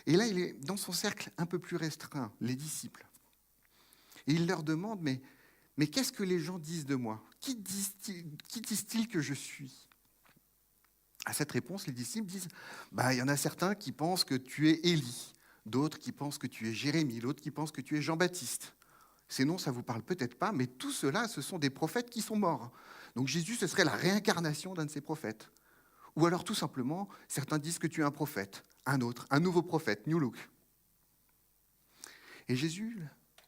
Et là, il est dans son cercle un peu plus restreint, les disciples. Et il leur demande, mais qu'est-ce que les gens disent de moi ? Qui disent-ils que je suis ? À cette réponse, les disciples disent, il y en a certains qui pensent que tu es Élie, d'autres qui pensent que tu es Jérémie, d'autres qui pensent que tu es Jean-Baptiste. Ces noms, ça ne vous parle peut-être pas, mais tout cela, ce sont des prophètes qui sont morts. Donc Jésus, ce serait la réincarnation d'un de ces prophètes. Ou alors tout simplement, certains disent que tu es un prophète, un autre, un nouveau prophète, New Look. Et Jésus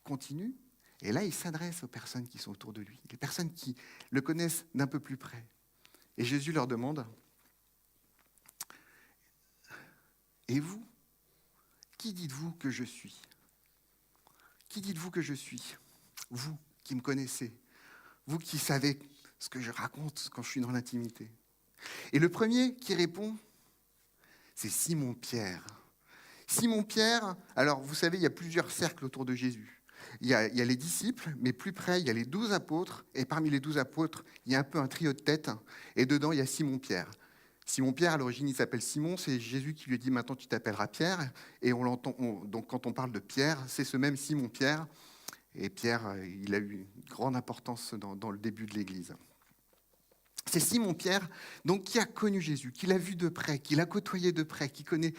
continue Et là, il s'adresse aux personnes qui sont autour de lui, les personnes qui le connaissent d'un peu plus près. Et Jésus leur demande, « Et vous, qui dites-vous que je suis ? Qui dites-vous que je suis ? Vous qui me connaissez, vous qui savez ce que je raconte quand je suis dans l'intimité. » Et le premier qui répond, c'est Simon-Pierre. Simon-Pierre, alors vous savez, il y a plusieurs cercles autour de Jésus. Il y a les disciples, mais plus près, il y a les 12 apôtres. Et parmi les 12 apôtres, il y a un peu un trio de tête. Et dedans, il y a Simon-Pierre. Simon-Pierre, à l'origine, il s'appelle Simon. C'est Jésus qui lui a dit, maintenant tu t'appelleras Pierre. Et on l'entend. Donc quand on parle de Pierre, c'est ce même Simon-Pierre. Et Pierre, il a eu une grande importance dans le début de l'Église. C'est Simon-Pierre donc, qui a connu Jésus, qui l'a vu de près, qui l'a côtoyé de près, qui connaît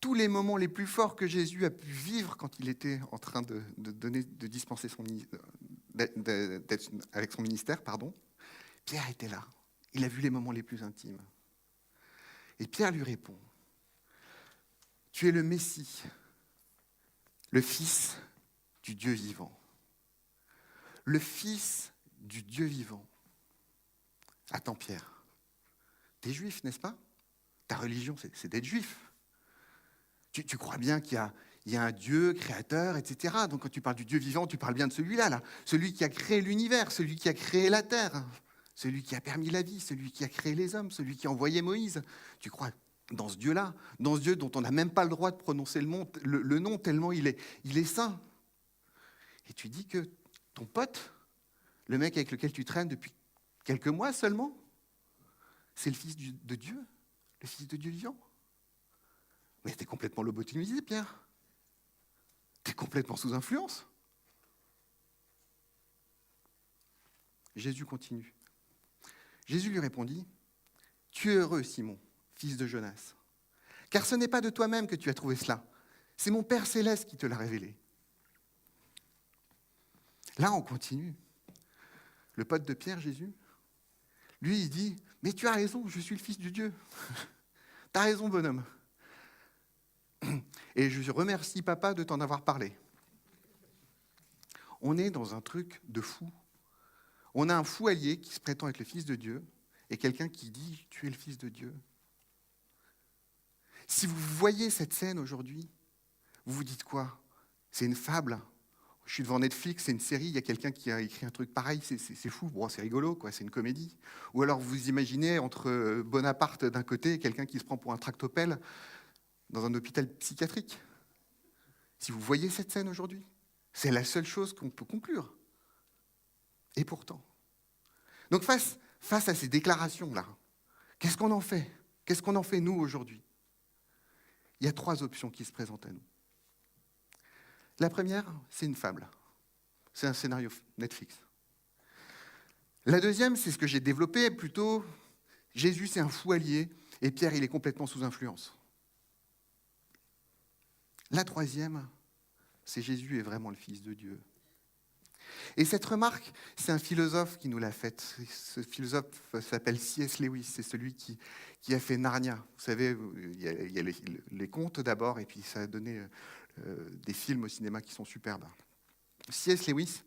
tous les moments les plus forts que Jésus a pu vivre quand il était en train de dispenser d'être avec son ministère. Pierre était là. Il a vu les moments les plus intimes. Et Pierre lui répond, « Tu es le Messie, le Fils du Dieu vivant. » Le Fils du Dieu vivant. Attends, Pierre, t'es juif, n'est-ce pas ? Ta religion, c'est d'être juif. Tu crois bien qu'il y a un Dieu créateur, etc. Donc quand tu parles du Dieu vivant, tu parles bien de celui-là, là. Celui qui a créé l'univers, celui qui a créé la terre, celui qui a permis la vie, celui qui a créé les hommes, celui qui a envoyé Moïse. Tu crois dans ce Dieu-là, dans ce Dieu dont on n'a même pas le droit de prononcer le nom tellement il est saint. Et tu dis que ton pote, le mec avec lequel tu traînes depuis quelques mois seulement, c'est le Fils de Dieu, le Fils de Dieu vivant. Mais t'es complètement lobotomisé, Pierre. T'es complètement sous influence. Jésus continue. Jésus lui répondit, « Tu es heureux, Simon, fils de Jonas, car ce n'est pas de toi-même que tu as trouvé cela, c'est mon Père céleste qui te l'a révélé. » Là, on continue. Le pote de Pierre, Jésus, lui, il dit, « Mais tu as raison, je suis le Fils du Dieu. T'as raison, bonhomme. Et je remercie papa de t'en avoir parlé. » On est dans un truc de fou. On a un fou allié qui se prétend être le Fils de Dieu et quelqu'un qui dit « Tu es le Fils de Dieu. » Si vous voyez cette scène aujourd'hui, vous vous dites quoi ? C'est une fable. Je suis devant Netflix, c'est une série, il y a quelqu'un qui a écrit un truc pareil, c'est fou, bon, c'est rigolo, quoi, c'est une comédie. Ou alors vous imaginez entre Bonaparte d'un côté et quelqu'un qui se prend pour un tractopelle dans un hôpital psychiatrique. Si vous voyez cette scène aujourd'hui, c'est la seule chose qu'on peut conclure. Et pourtant. Donc face à ces déclarations-là, qu'est-ce qu'on en fait ? Qu'est-ce qu'on en fait, nous, aujourd'hui ? Il y a 3 options qui se présentent à nous. La première, c'est une fable. C'est un scénario Netflix. La deuxième, c'est ce que j'ai développé, plutôt, Jésus, c'est un fou allié, et Pierre, il est complètement sous influence. La troisième, c'est Jésus est vraiment le Fils de Dieu. Et cette remarque, c'est un philosophe qui nous l'a faite. Ce philosophe s'appelle C.S. Lewis, c'est celui qui a fait Narnia. Vous savez, il y a les contes d'abord, et puis ça a donné des films au cinéma qui sont superbes. C.S. Lewis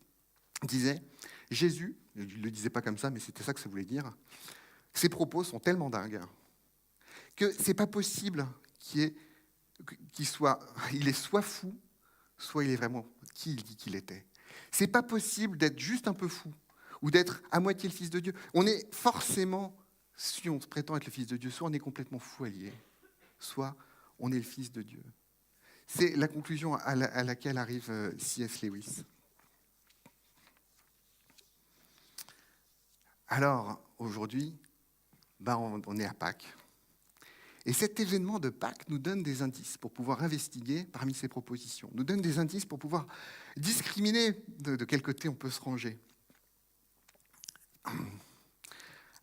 disait, Jésus, il ne le disait pas comme ça, mais c'était ça que ça voulait dire, ses propos sont tellement dingues que c'est pas possible il est soit fou, soit il est vraiment qui il dit qu'il était. C'est pas possible d'être juste un peu fou ou d'être à moitié le Fils de Dieu. On est forcément, si on se prétend être le Fils de Dieu, soit on est complètement fou allié, soit on est le Fils de Dieu. C'est la conclusion à laquelle arrive C.S. Lewis. Alors, aujourd'hui, on est à Pâques. Et cet événement de Pâques nous donne des indices pour pouvoir investiguer parmi ces propositions, nous donne des indices pour pouvoir discriminer de quel côté on peut se ranger.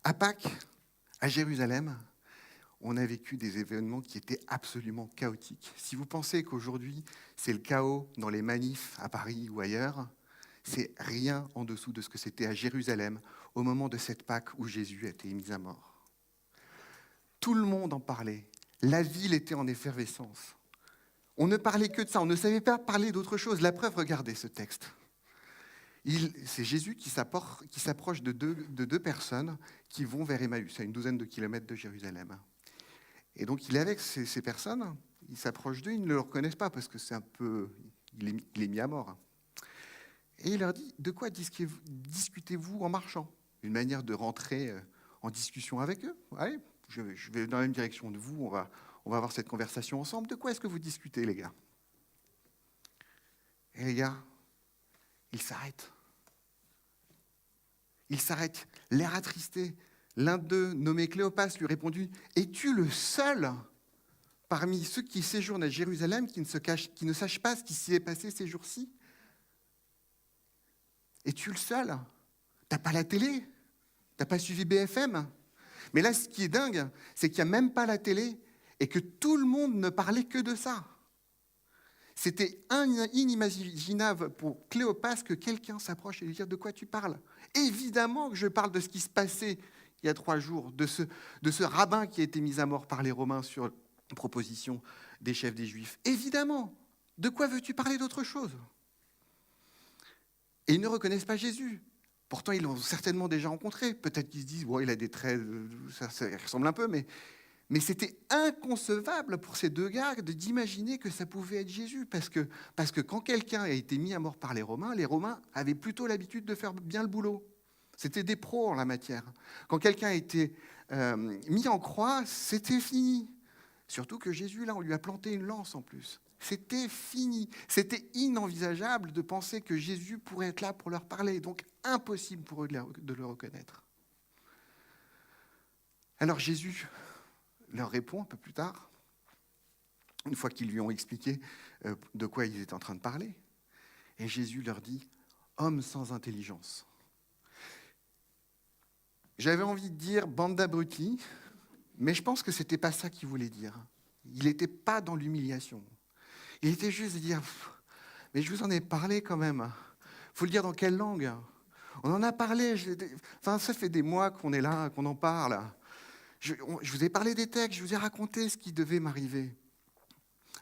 À Pâques, à Jérusalem, on a vécu des événements qui étaient absolument chaotiques. Si vous pensez qu'aujourd'hui, c'est le chaos dans les manifs à Paris ou ailleurs, c'est rien en dessous de ce que c'était à Jérusalem au moment de cette Pâques où Jésus a été mis à mort. Tout le monde en parlait. La ville était en effervescence. On ne parlait que de ça. On ne savait pas parler d'autre chose. La preuve, regardez ce texte. C'est Jésus qui s'approche de deux personnes qui vont vers Emmaüs, à une douzaine de kilomètres de Jérusalem. Et donc, il est avec ces personnes, il s'approche d'eux, ils ne le reconnaissent pas parce que il est mis à mort. Et il leur dit, de quoi discutez-vous en marchant? Une manière de rentrer en discussion avec eux. Allez, je vais dans la même direction de vous, on va avoir cette conversation ensemble. De quoi est-ce que vous discutez, les gars? Et les gars, ils s'arrêtent. Ils s'arrêtent, l'air attristé. L'un d'eux, nommé Cléopas, lui répondit, « Es-tu le seul parmi ceux qui séjournent à Jérusalem qui ne sachent pas ce qui s'y est passé ces jours-ci? Es-tu le seul? T'as pas la télé? T'as pas suivi BFM? » Mais là, ce qui est dingue, c'est qu'il n'y a même pas la télé et que tout le monde ne parlait que de ça. C'était inimaginable pour Cléopas que quelqu'un s'approche et lui dise « De quoi tu parles ?» Évidemment que je parle de ce qui se passait il y a 3 jours, de ce rabbin qui a été mis à mort par les Romains sur proposition des chefs des Juifs. Évidemment, de quoi veux-tu parler d'autre chose? Et ils ne reconnaissent pas Jésus. Pourtant, ils l'ont certainement déjà rencontré. Peut-être qu'ils se disent, il a des traits, ça ressemble un peu, mais c'était inconcevable pour ces 2 gars d'imaginer que ça pouvait être Jésus. Parce que quand quelqu'un a été mis à mort par les Romains avaient plutôt l'habitude de faire bien le boulot. C'était des pros en la matière. Quand quelqu'un a été mis en croix, c'était fini. Surtout que Jésus, là, on lui a planté une lance en plus. C'était fini. C'était inenvisageable de penser que Jésus pourrait être là pour leur parler. Donc, impossible pour eux de le reconnaître. Alors Jésus leur répond un peu plus tard, une fois qu'ils lui ont expliqué de quoi ils étaient en train de parler. Et Jésus leur dit, « Homme sans intelligence ». J'avais envie de dire « bande d'abrutis », mais je pense que ce n'était pas ça qu'il voulait dire. Il n'était pas dans l'humiliation. Il était juste de dire « mais je vous en ai parlé quand même. Il faut le dire dans quelle langue? On en a parlé. Ça fait des mois qu'on est là, qu'on en parle. Je vous ai parlé des textes, je vous ai raconté ce qui devait m'arriver.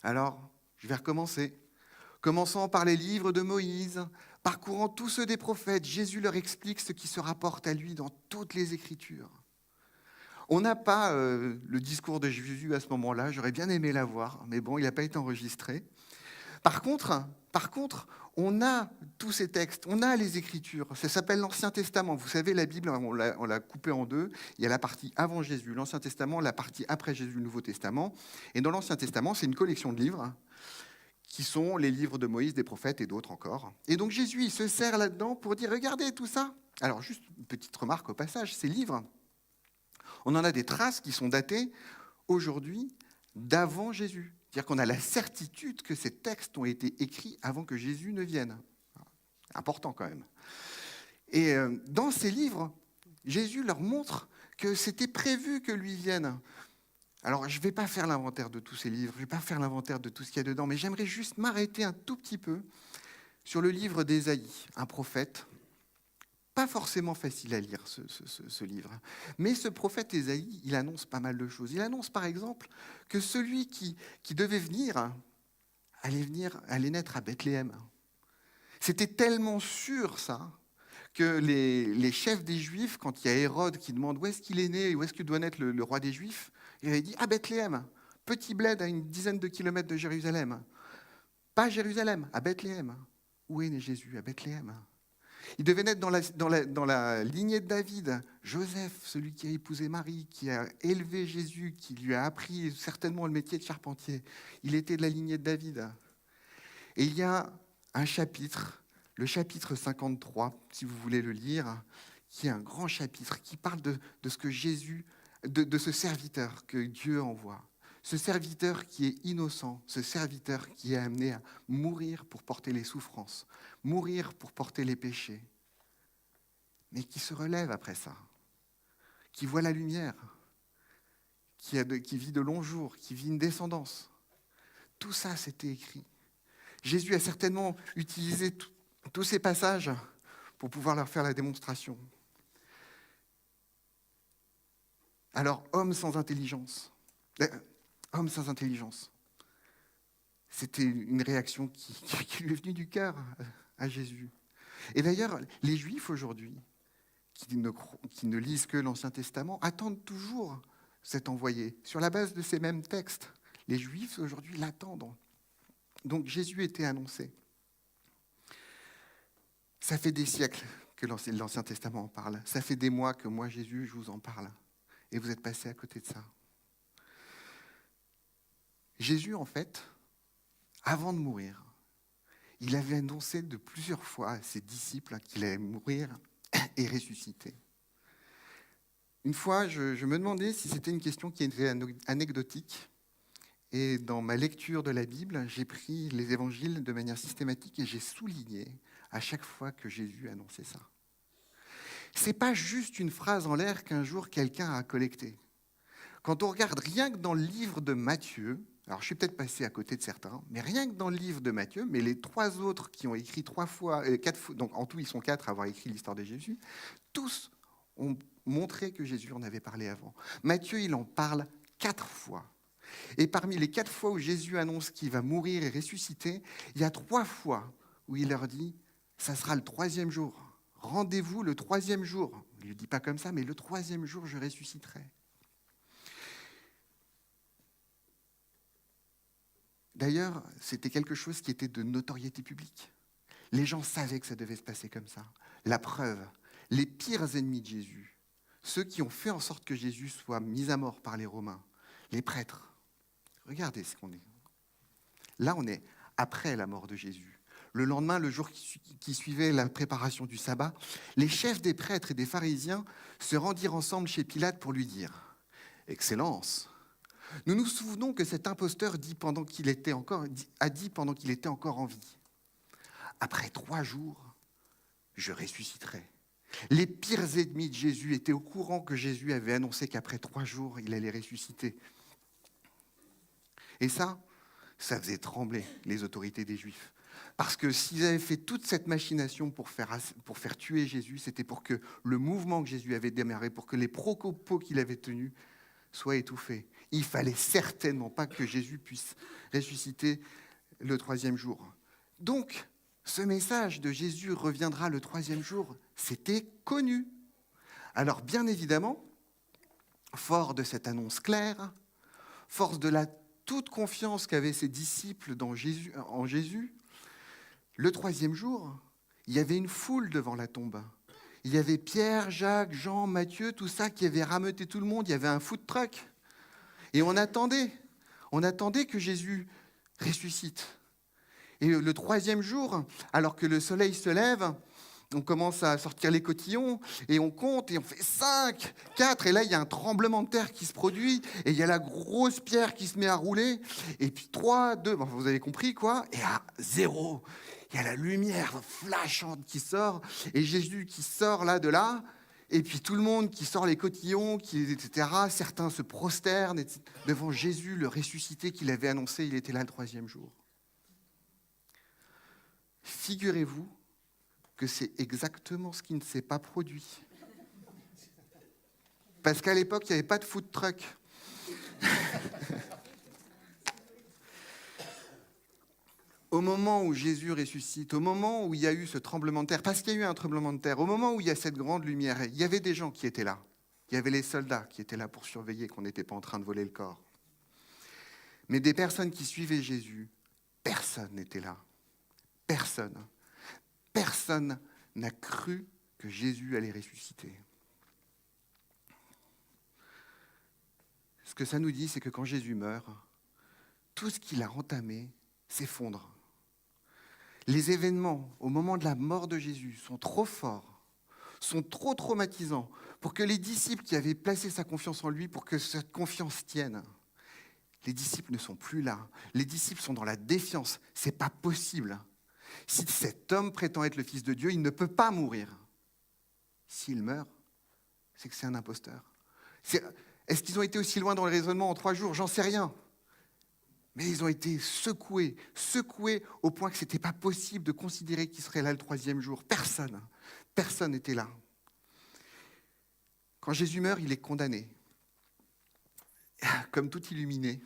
Alors, je vais recommencer. Commençant par les livres de Moïse, parcourant tous ceux des prophètes, Jésus leur explique ce qui se rapporte à lui dans toutes les Écritures. On n'a pas le discours de Jésus à ce moment-là, j'aurais bien aimé l'avoir, mais bon, il n'a pas été enregistré. Par contre, on a tous ces textes, on a les Écritures. Ça s'appelle l'Ancien Testament. Vous savez, la Bible, on l'a coupée en 2. Il y a la partie avant Jésus, l'Ancien Testament, la partie après Jésus, le Nouveau Testament. Et dans l'Ancien Testament, c'est une collection de livres qui sont les livres de Moïse, des prophètes et d'autres encore. Et donc Jésus, il se sert là-dedans pour dire, regardez tout ça. Alors, juste une petite remarque au passage, ces livres, on en a des traces qui sont datées aujourd'hui d'avant Jésus. C'est-à-dire qu'on a la certitude que ces textes ont été écrits avant que Jésus ne vienne. Important quand même. Et dans ces livres, Jésus leur montre que c'était prévu que lui vienne. Alors, je ne vais pas faire l'inventaire de tous ces livres, je ne vais pas faire l'inventaire de tout ce qu'il y a dedans, mais j'aimerais juste m'arrêter un tout petit peu sur le livre d'Ésaïe, un prophète. Pas forcément facile à lire, ce livre. Mais ce prophète Ésaïe, il annonce pas mal de choses. Il annonce par exemple que celui qui devait venir allait naître à Bethléem. C'était tellement sûr, ça, que les chefs des Juifs, quand il y a Hérode qui demande où est-ce qu'il est né, où est-ce que doit naître le roi des Juifs, il avait dit à Bethléem, petit bled à une dizaine de kilomètres de Jérusalem. Pas Jérusalem, à Bethléem. Où est né Jésus? À Bethléem. Il devait naître dans la lignée de David. Joseph, celui qui a épousé Marie, qui a élevé Jésus, qui lui a appris certainement le métier de charpentier. Il était de la lignée de David. Et il y a un chapitre, le chapitre 53, si vous voulez le lire, qui est un grand chapitre, qui parle de ce que Jésus, de ce serviteur que Dieu envoie. Ce serviteur qui est innocent, ce serviteur qui est amené à mourir pour porter les souffrances, mourir pour porter les péchés, mais qui se relève après ça, qui voit la lumière, qui vit de longs jours, qui vit une descendance. Tout ça, c'était écrit. Jésus a certainement utilisé tous ces passages pour pouvoir leur faire la démonstration. Alors, homme sans intelligence, c'était une réaction qui lui est venue du cœur à Jésus. Et d'ailleurs, les Juifs aujourd'hui, qui ne lisent que l'Ancien Testament, attendent toujours cet envoyé, sur la base de ces mêmes textes. Les Juifs aujourd'hui l'attendent. Donc Jésus était annoncé. Ça fait des siècles que l'Ancien Testament en parle. Ça fait des mois que moi, Jésus, je vous en parle. Et vous êtes passés à côté de ça. Jésus, en fait, avant de mourir, il avait annoncé de plusieurs fois à ses disciples qu'il allait mourir et ressusciter. Une fois, je me demandais si c'était une question qui était anecdotique. Et dans ma lecture de la Bible, j'ai pris les évangiles de manière systématique et j'ai souligné à chaque fois que Jésus annonçait ça. Ce n'est pas juste une phrase en l'air qu'un jour quelqu'un a collectée. Quand on regarde rien que dans le livre de Matthieu, alors je suis peut-être passé à côté de certains, mais rien que dans le livre de Matthieu, mais les 3 autres qui ont écrit 4 fois, donc en tout ils sont 4 à avoir écrit l'histoire de Jésus, tous ont montré que Jésus en avait parlé avant. Matthieu, il en parle 4 fois. Et parmi les 4 fois où Jésus annonce qu'il va mourir et ressusciter, il y a 3 fois où il leur dit « ça sera le 3e jour, rendez-vous le 3e jour ». Il ne le dit pas comme ça, mais le 3e jour, je ressusciterai. D'ailleurs, c'était quelque chose qui était de notoriété publique. Les gens savaient que ça devait se passer comme ça. La preuve, les pires ennemis de Jésus, ceux qui ont fait en sorte que Jésus soit mis à mort par les Romains, les prêtres, regardez ce qu'on est. Là, on est après la mort de Jésus. Le lendemain, le jour qui suivait la préparation du sabbat, les chefs des prêtres et des pharisiens se rendirent ensemble chez Pilate pour lui dire « Excellence, nous nous souvenons que cet imposteur a dit pendant qu'il était encore en vie. Après 3 jours, je ressusciterai. » Les pires ennemis de Jésus étaient au courant que Jésus avait annoncé qu'après 3 jours, il allait ressusciter. Et ça faisait trembler les autorités des Juifs. Parce que s'ils avaient fait toute cette machination pour faire tuer Jésus, c'était pour que le mouvement que Jésus avait démarré, pour que les propos qu'il avait tenus soient étouffés. Il ne fallait certainement pas que Jésus puisse ressusciter le 3e jour. Donc, ce message de Jésus reviendra le 3e jour, c'était connu. Alors, bien évidemment, fort de cette annonce claire, force de la toute confiance qu'avaient ses disciples en Jésus, le 3e jour, il y avait une foule devant la tombe. Il y avait Pierre, Jacques, Jean, Matthieu, tout ça qui avait rameuté tout le monde. Il y avait un food truck. Et on attendait que Jésus ressuscite. Et le 3e jour, alors que le soleil se lève, on commence à sortir les cotillons et on compte et on fait 5, 4. Et là, il y a un tremblement de terre qui se produit et il y a la grosse pierre qui se met à rouler. Et puis 3, 2, bon, vous avez compris quoi. Et à 0, il y a la lumière flashante qui sort et Jésus qui sort là de là. Et puis tout le monde qui sort les cotillons, etc. Certains se prosternent devant Jésus, le ressuscité qu'il avait annoncé. Il était là le 3e jour. Figurez-vous que c'est exactement ce qui ne s'est pas produit. Parce qu'à l'époque, il n'y avait pas de food truck. Au moment où Jésus ressuscite, au moment où il y a eu ce tremblement de terre, parce qu'il y a eu un tremblement de terre, au moment où il y a cette grande lumière, il y avait des gens qui étaient là. Il y avait les soldats qui étaient là pour surveiller qu'on n'était pas en train de voler le corps. Mais des personnes qui suivaient Jésus, personne n'était là. Personne. Personne n'a cru que Jésus allait ressusciter. Ce que ça nous dit, c'est que quand Jésus meurt, tout ce qu'il a entamé s'effondre. Les événements au moment de la mort de Jésus sont trop forts, sont trop traumatisants pour que les disciples qui avaient placé sa confiance en lui, pour que cette confiance tienne. Les disciples ne sont plus là. Les disciples sont dans la défiance. Ce n'est pas possible. Si cet homme prétend être le Fils de Dieu, il ne peut pas mourir. S'il meurt, c'est que c'est un imposteur. Est-ce qu'ils ont été aussi loin dans le raisonnement en 3 jours ? J'en sais rien. Mais ils ont été secoués au point que ce n'était pas possible de considérer qu'il serait là le 3e jour. Personne n'était là. Quand Jésus meurt, il est condamné. Comme tout illuminé,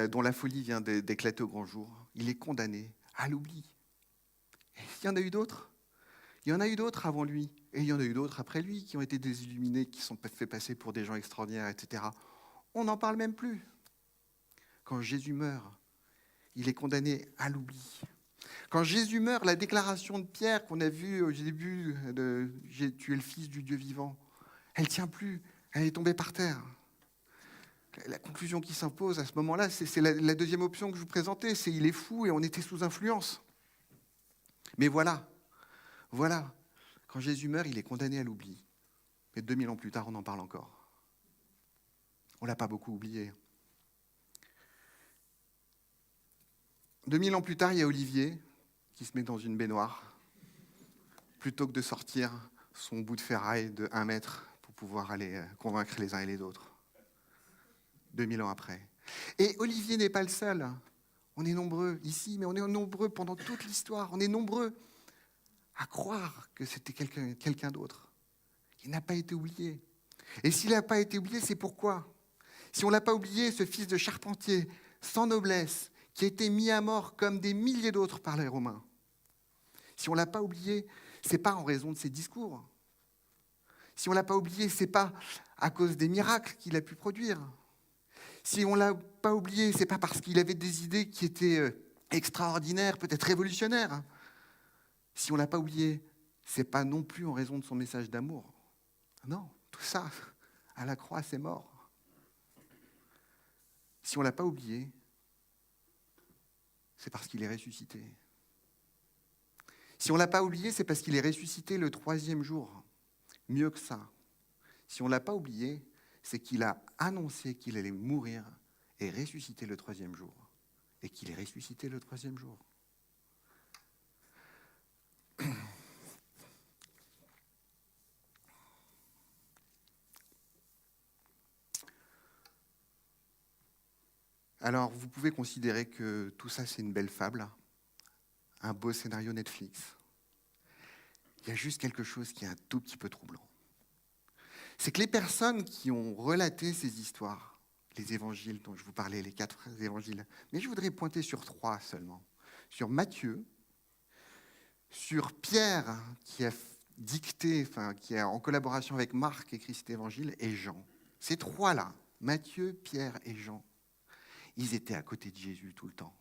dont la folie vient d'éclater au grand jour, il est condamné à l'oubli. Et il y en a eu d'autres. Il y en a eu d'autres avant lui, et il y en a eu d'autres après lui qui ont été des illuminés, qui sont fait passer pour des gens extraordinaires, etc. On n'en parle même plus. Quand Jésus meurt, il est condamné à l'oubli. Quand Jésus meurt, la déclaration de Pierre qu'on a vue au début de « Tu es le Fils du Dieu vivant », elle ne tient plus, elle est tombée par terre. La conclusion qui s'impose à ce moment-là, c'est la deuxième option que je vous présentais, c'est « il est fou et on était sous influence ». Mais voilà, quand Jésus meurt, il est condamné à l'oubli. Mais 2000 ans plus tard, on en parle encore. On ne l'a pas beaucoup oublié. 2000 ans plus tard, il y a Olivier qui se met dans une baignoire plutôt que de sortir son bout de ferraille de 1 mètre pour pouvoir aller convaincre les uns et les autres. 2000 ans après. Et Olivier n'est pas le seul. On est nombreux ici, mais on est nombreux pendant toute l'histoire. On est nombreux à croire que c'était quelqu'un d'autre. Il n'a pas été oublié. Et s'il n'a pas été oublié, c'est pourquoi ? Si on ne l'a pas oublié, ce fils de charpentier, sans noblesse, qui a été mis à mort comme des milliers d'autres par les Romains. Si on ne l'a pas oublié, ce n'est pas en raison de ses discours. Si on ne l'a pas oublié, ce n'est pas à cause des miracles qu'il a pu produire. Si on ne l'a pas oublié, ce n'est pas parce qu'il avait des idées qui étaient extraordinaires, peut-être révolutionnaires. Si on ne l'a pas oublié, ce n'est pas non plus en raison de son message d'amour. Non, tout ça, à la croix, c'est mort. Si on ne l'a pas oublié, c'est parce qu'il est ressuscité. Si on ne l'a pas oublié, c'est parce qu'il est ressuscité le 3e jour. Mieux que ça. Si on ne l'a pas oublié, c'est qu'il a annoncé qu'il allait mourir et ressusciter le 3e jour. Et qu'il est ressuscité le 3e jour. Alors, vous pouvez considérer que tout ça, c'est une belle fable, un beau scénario Netflix. Il y a juste quelque chose qui est un tout petit peu troublant. C'est que les personnes qui ont relaté ces histoires, les évangiles dont je vous parlais, les 4 évangiles, mais je voudrais pointer sur 3 seulement. Sur Matthieu, sur Pierre, qui a dicté, qui est en collaboration avec Marc, écrit cet évangile, et Jean. Ces 3-là, Matthieu, Pierre et Jean, ils étaient à côté de Jésus tout le temps.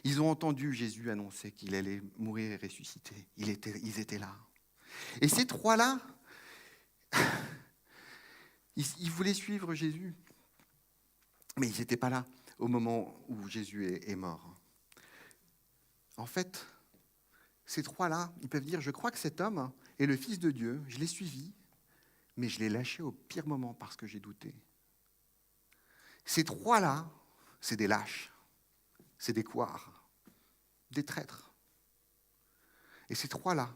Ils ont entendu Jésus annoncer qu'il allait mourir et ressusciter. Ils étaient là. Et ces 3-là, ils voulaient suivre Jésus. Mais ils n'étaient pas là au moment où Jésus est mort. En fait, ces 3-là, ils peuvent dire, je crois que cet homme est le Fils de Dieu, je l'ai suivi, mais je l'ai lâché au pire moment parce que j'ai douté. Ces 3-là, c'est des lâches, c'est des couards, des traîtres. Et ces 3-là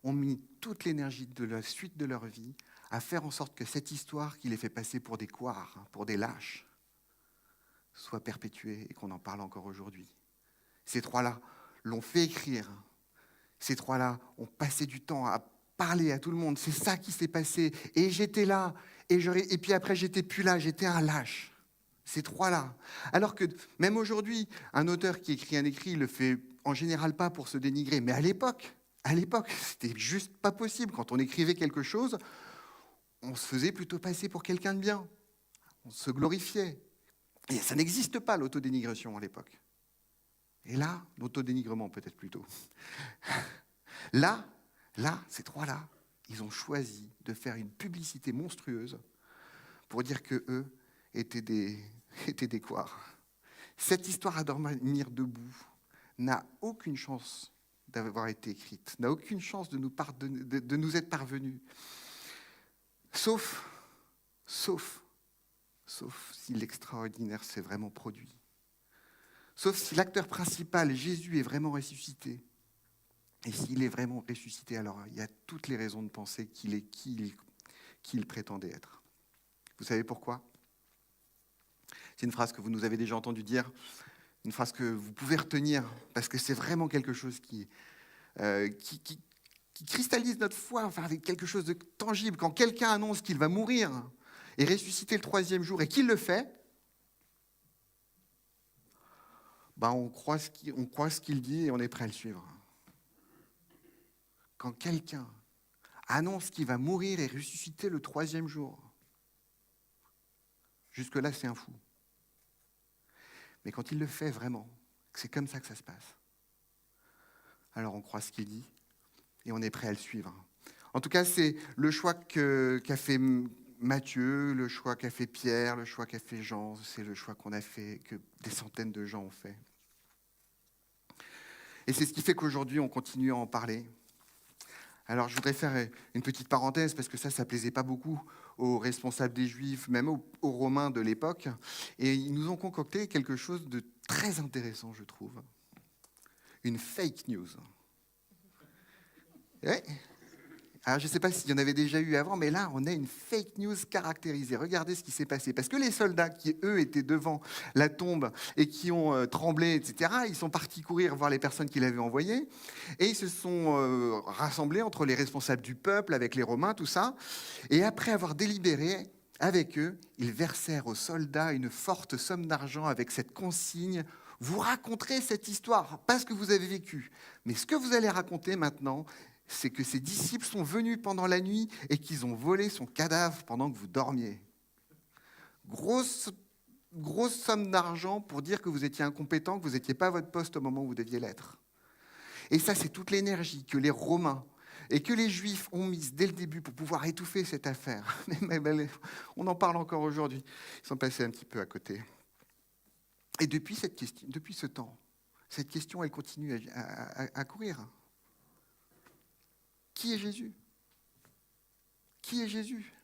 ont mis toute l'énergie de la suite de leur vie à faire en sorte que cette histoire qui les fait passer pour des couards, pour des lâches, soit perpétuée et qu'on en parle encore aujourd'hui. Ces 3-là l'ont fait écrire. Ces 3-là ont passé du temps à parler à tout le monde. C'est ça qui s'est passé. Et j'étais là. Et puis après, j'étais plus là. J'étais un lâche. Ces 3-là. Alors que même aujourd'hui, un auteur qui écrit un écrit, il le fait en général pas pour se dénigrer. Mais à l'époque, c'était juste pas possible. Quand on écrivait quelque chose, on se faisait plutôt passer pour quelqu'un de bien. On se glorifiait. Et ça n'existe pas, l'autodénigration à l'époque. Et là, l'autodénigrement peut-être plutôt. Là, ces 3-là, ils ont choisi de faire une publicité monstrueuse pour dire qu'eux étaient des couards. Cette histoire à dormir debout n'a aucune chance d'avoir été écrite, n'a aucune chance de nous être parvenue. Sauf si l'extraordinaire s'est vraiment produit. Sauf si l'acteur principal, Jésus, est vraiment ressuscité. Et s'il est vraiment ressuscité, alors il y a toutes les raisons de penser qu'il est qui il prétendait être. Vous savez pourquoi ? C'est une phrase que vous nous avez déjà entendu dire, une phrase que vous pouvez retenir, parce que c'est vraiment quelque chose qui cristallise notre foi, avec quelque chose de tangible. Quand quelqu'un annonce qu'il va mourir et ressusciter le 3e jour, et qu'il le fait, on croit ce qu'il dit et on est prêt à le suivre. quand quelqu'un annonce qu'il va mourir et ressusciter le 3e jour, jusque-là, c'est un fou. Mais quand il le fait vraiment, c'est comme ça que ça se passe. Alors on croit ce qu'il dit et on est prêt à le suivre. En tout cas, c'est le choix qu'a fait Matthieu, le choix qu'a fait Pierre, le choix qu'a fait Jean, c'est le choix qu'on a fait, que des centaines de gens ont fait. Et c'est ce qui fait qu'aujourd'hui, on continue à en parler. Alors, je voudrais faire une petite parenthèse, parce que ça plaisait pas beaucoup aux responsables des Juifs, même aux Romains de l'époque. Et ils nous ont concocté quelque chose de très intéressant, je trouve. Une fake news. Ouais. Alors, je ne sais pas s'il y en avait déjà eu avant, mais là, on a une fake news caractérisée. Regardez ce qui s'est passé. Parce que les soldats qui, eux, étaient devant la tombe et qui ont tremblé, etc., ils sont partis courir voir les personnes qui l'avaient envoyé. Et ils se sont rassemblés entre les responsables du peuple, avec les Romains, tout ça. Et après avoir délibéré avec eux, ils versèrent aux soldats une forte somme d'argent avec cette consigne: vous raconterez cette histoire, pas ce que vous avez vécu. Mais ce que vous allez raconter maintenant, c'est que ses disciples sont venus pendant la nuit et qu'ils ont volé son cadavre pendant que vous dormiez. Grosse somme d'argent pour dire que vous étiez incompétent, que vous n'étiez pas à votre poste au moment où vous deviez l'être. Et ça, c'est toute l'énergie que les Romains et que les Juifs ont mise dès le début pour pouvoir étouffer cette affaire. On en parle encore aujourd'hui. Ils sont passés un petit peu à côté. Et depuis ce temps, cette question, elle continue à courir. Qui est Jésus ? Qui est Jésus ?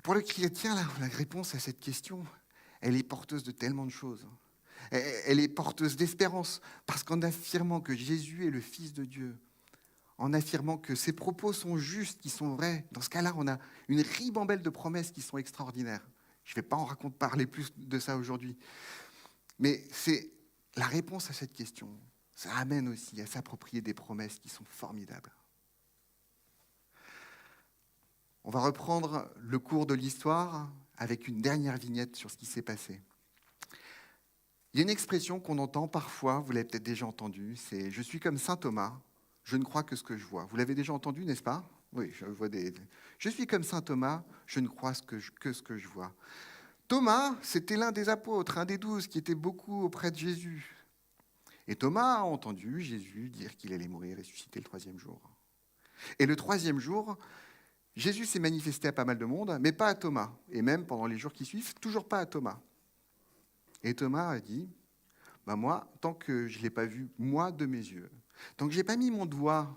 Pour le chrétien, la réponse à cette question, elle est porteuse de tellement de choses. Elle est porteuse d'espérance, parce qu'en affirmant que Jésus est le Fils de Dieu, en affirmant que ses propos sont justes, qui sont vrais, dans ce cas-là, on a une ribambelle de promesses qui sont extraordinaires. Je ne vais pas parler plus de ça aujourd'hui. Mais c'est la réponse à cette question. Ça amène aussi à s'approprier des promesses qui sont formidables. On va reprendre le cours de l'histoire avec une dernière vignette sur ce qui s'est passé. Il y a une expression qu'on entend parfois, vous l'avez peut-être déjà entendue, c'est « je suis comme saint Thomas, je ne crois que ce que je vois ». Vous l'avez déjà entendu, n'est-ce pas ? Oui, je vois des... Je suis comme saint Thomas, je ne crois que ce que je vois. Thomas, c'était l'un des apôtres, un des 12, qui était beaucoup auprès de Jésus. Et Thomas a entendu Jésus dire qu'il allait mourir et ressusciter le 3e jour. Et le 3e jour, Jésus s'est manifesté à pas mal de monde, mais pas à Thomas. Et même pendant les jours qui suivent, toujours pas à Thomas. Et Thomas a dit, moi, tant que je ne l'ai pas vu, moi, de mes yeux, tant que je n'ai pas mis mon doigt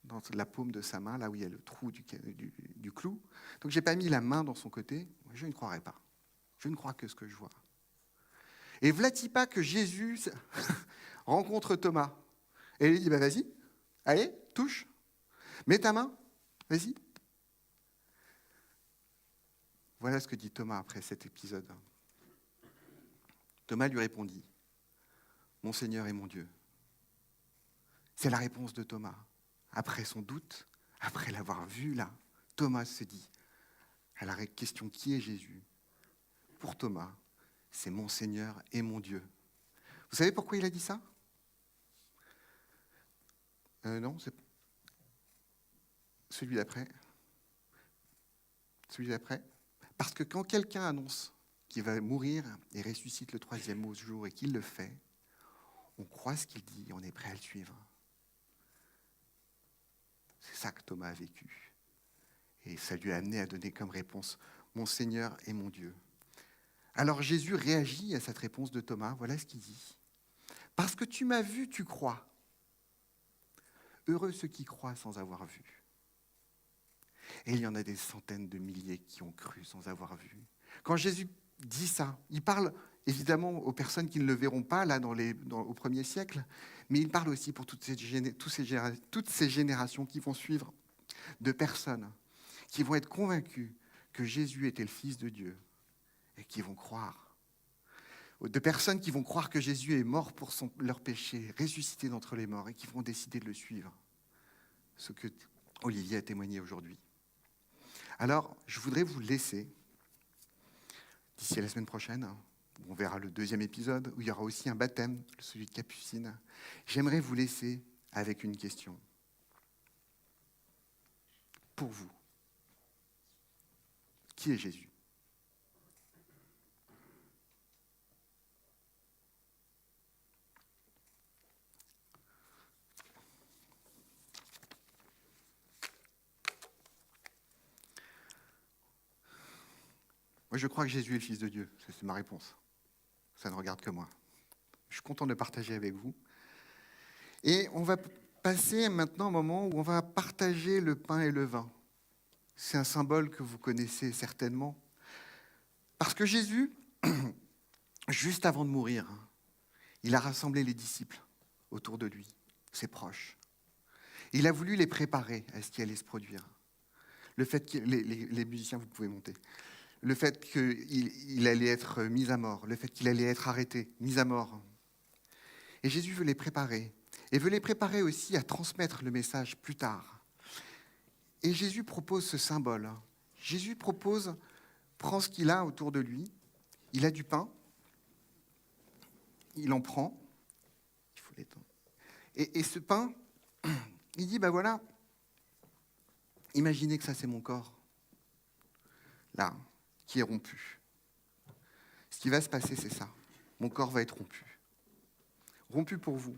dans la paume de sa main, là où il y a le trou du clou, tant que je n'ai pas mis la main dans son côté, je ne croirai pas. Je ne crois que ce que je vois. Et v'là-t-il pas que Jésus rencontre Thomas. Et il lui dit, vas-y, allez, touche, mets ta main, vas-y. Voilà ce que dit Thomas après cet épisode. Thomas lui répondit, mon Seigneur et mon Dieu. C'est la réponse de Thomas. Après son doute, après l'avoir vu là, Thomas se dit, à la question qui est Jésus ? Pour Thomas, c'est mon Seigneur et mon Dieu. Vous savez pourquoi il a dit ça ? Non, c'est celui d'après. Celui d'après. Parce que quand quelqu'un annonce qu'il va mourir et ressuscite le 3e jour et qu'il le fait, on croit ce qu'il dit et on est prêt à le suivre. C'est ça que Thomas a vécu. Et ça lui a amené à donner comme réponse « Mon Seigneur et mon Dieu ». Alors Jésus réagit à cette réponse de Thomas. Voilà ce qu'il dit. « Parce que tu m'as vu, tu crois. Heureux ceux qui croient sans avoir vu. » Et il y en a des centaines de milliers qui ont cru sans avoir vu. Quand Jésus dit ça, il parle évidemment aux personnes qui ne le verront pas là au 1er siècle, mais il parle aussi pour toutes ces générations qui vont suivre, de personnes qui vont être convaincues que Jésus était le Fils de Dieu et qui vont croire. De personnes qui vont croire que Jésus est mort pour leurs péchés, ressuscité d'entre les morts et qui vont décider de le suivre. Ce que Olivier a témoigné aujourd'hui. Alors, je voudrais vous laisser, d'ici à la semaine prochaine, où on verra le 2e épisode, où il y aura aussi un baptême, celui de Capucine. J'aimerais vous laisser avec une question. pour vous. Qui est Jésus ? Moi, je crois que Jésus est le Fils de Dieu. C'est ma réponse. Ça ne regarde que moi. Je suis content de le partager avec vous. Et on va passer maintenant au moment où on va partager le pain et le vin. C'est un symbole que vous connaissez certainement. Parce que Jésus, juste avant de mourir, il a rassemblé les disciples autour de lui, ses proches. Il a voulu les préparer à ce qui allait se produire. Le fait que les musiciens, vous pouvez monter. Le fait qu'il allait être mis à mort, le fait qu'il allait être arrêté, mis à mort. Et Jésus veut les préparer. Et veut les préparer aussi à transmettre le message plus tard. Et Jésus propose ce symbole. Jésus prend ce qu'il a autour de lui. Il a du pain. Il en prend. Il faut l'étendre. Et ce pain, il dit, ben voilà, imaginez que ça c'est mon corps. Là, qui est rompu. Ce qui va se passer, c'est ça. Mon corps va être rompu. Rompu pour vous.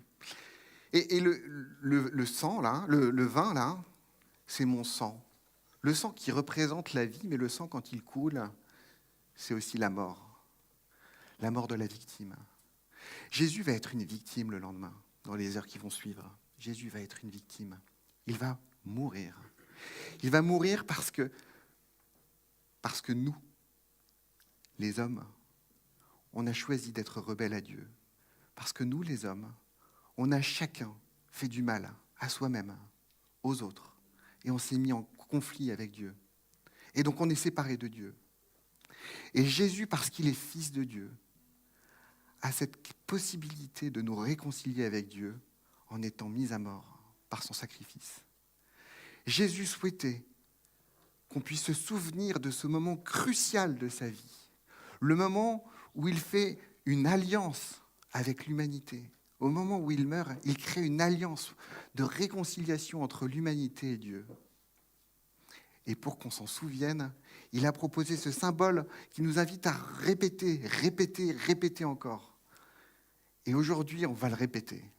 Et le sang, là, le vin, là, c'est mon sang. Le sang qui représente la vie, mais le sang, quand il coule, c'est aussi la mort. La mort de la victime. Jésus va être une victime le lendemain, dans les heures qui vont suivre. Jésus va être une victime. Il va mourir. Il va mourir parce que nous, les hommes, on a choisi d'être rebelles à Dieu. Parce que nous, les hommes, on a chacun fait du mal à soi-même, aux autres. Et on s'est mis en conflit avec Dieu. Et donc on est séparés de Dieu. Et Jésus, parce qu'il est Fils de Dieu, a cette possibilité de nous réconcilier avec Dieu en étant mis à mort par son sacrifice. Jésus souhaitait qu'on puisse se souvenir de ce moment crucial de sa vie, le moment où il fait une alliance avec l'humanité. Au moment où il meurt, il crée une alliance de réconciliation entre l'humanité et Dieu. Et pour qu'on s'en souvienne, il a proposé ce symbole qui nous invite à répéter, répéter, répéter encore. Et aujourd'hui, on va le répéter.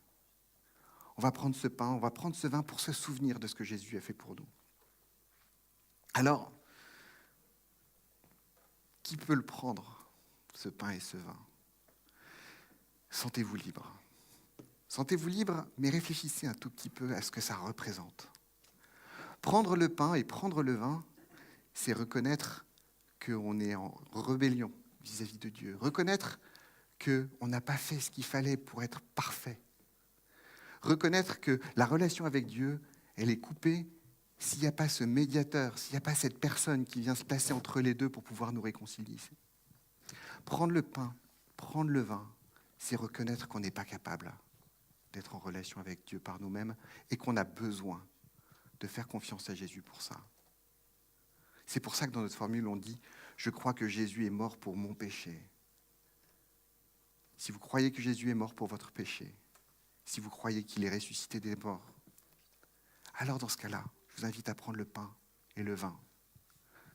On va prendre ce pain, on va prendre ce vin pour se souvenir de ce que Jésus a fait pour nous. Alors, qui peut le prendre, ce pain et ce vin ? Sentez-vous libre. Sentez-vous libre, mais réfléchissez un tout petit peu à ce que ça représente. Prendre le pain et prendre le vin, c'est reconnaître qu'on est en rébellion vis-à-vis de Dieu. Reconnaître qu'on n'a pas fait ce qu'il fallait pour être parfait. Reconnaître que la relation avec Dieu, elle est coupée s'il n'y a pas ce médiateur, s'il n'y a pas cette personne qui vient se placer entre les deux pour pouvoir nous réconcilier. Prendre le pain, prendre le vin, c'est reconnaître qu'on n'est pas capable d'être en relation avec Dieu par nous-mêmes et qu'on a besoin de faire confiance à Jésus pour ça. C'est pour ça que dans notre formule, on dit « Je crois que Jésus est mort pour mon péché ». Si vous croyez que Jésus est mort pour votre péché, si vous croyez qu'il est ressuscité des morts, alors dans ce cas-là, je vous invite à prendre le pain et le vin.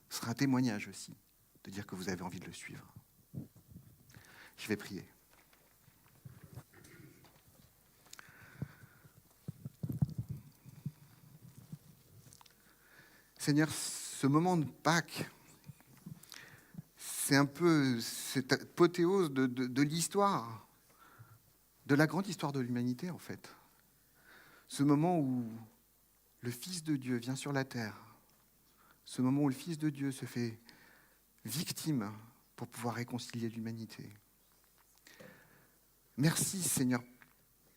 Ce sera un témoignage aussi de dire que vous avez envie de le suivre. Je vais prier. Seigneur, ce moment de Pâques, c'est un peu cette apothéose de l'histoire, de la grande histoire de l'humanité en fait. Ce moment où le Fils de Dieu vient sur la terre, ce moment où le Fils de Dieu se fait victime pour pouvoir réconcilier l'humanité. Merci Seigneur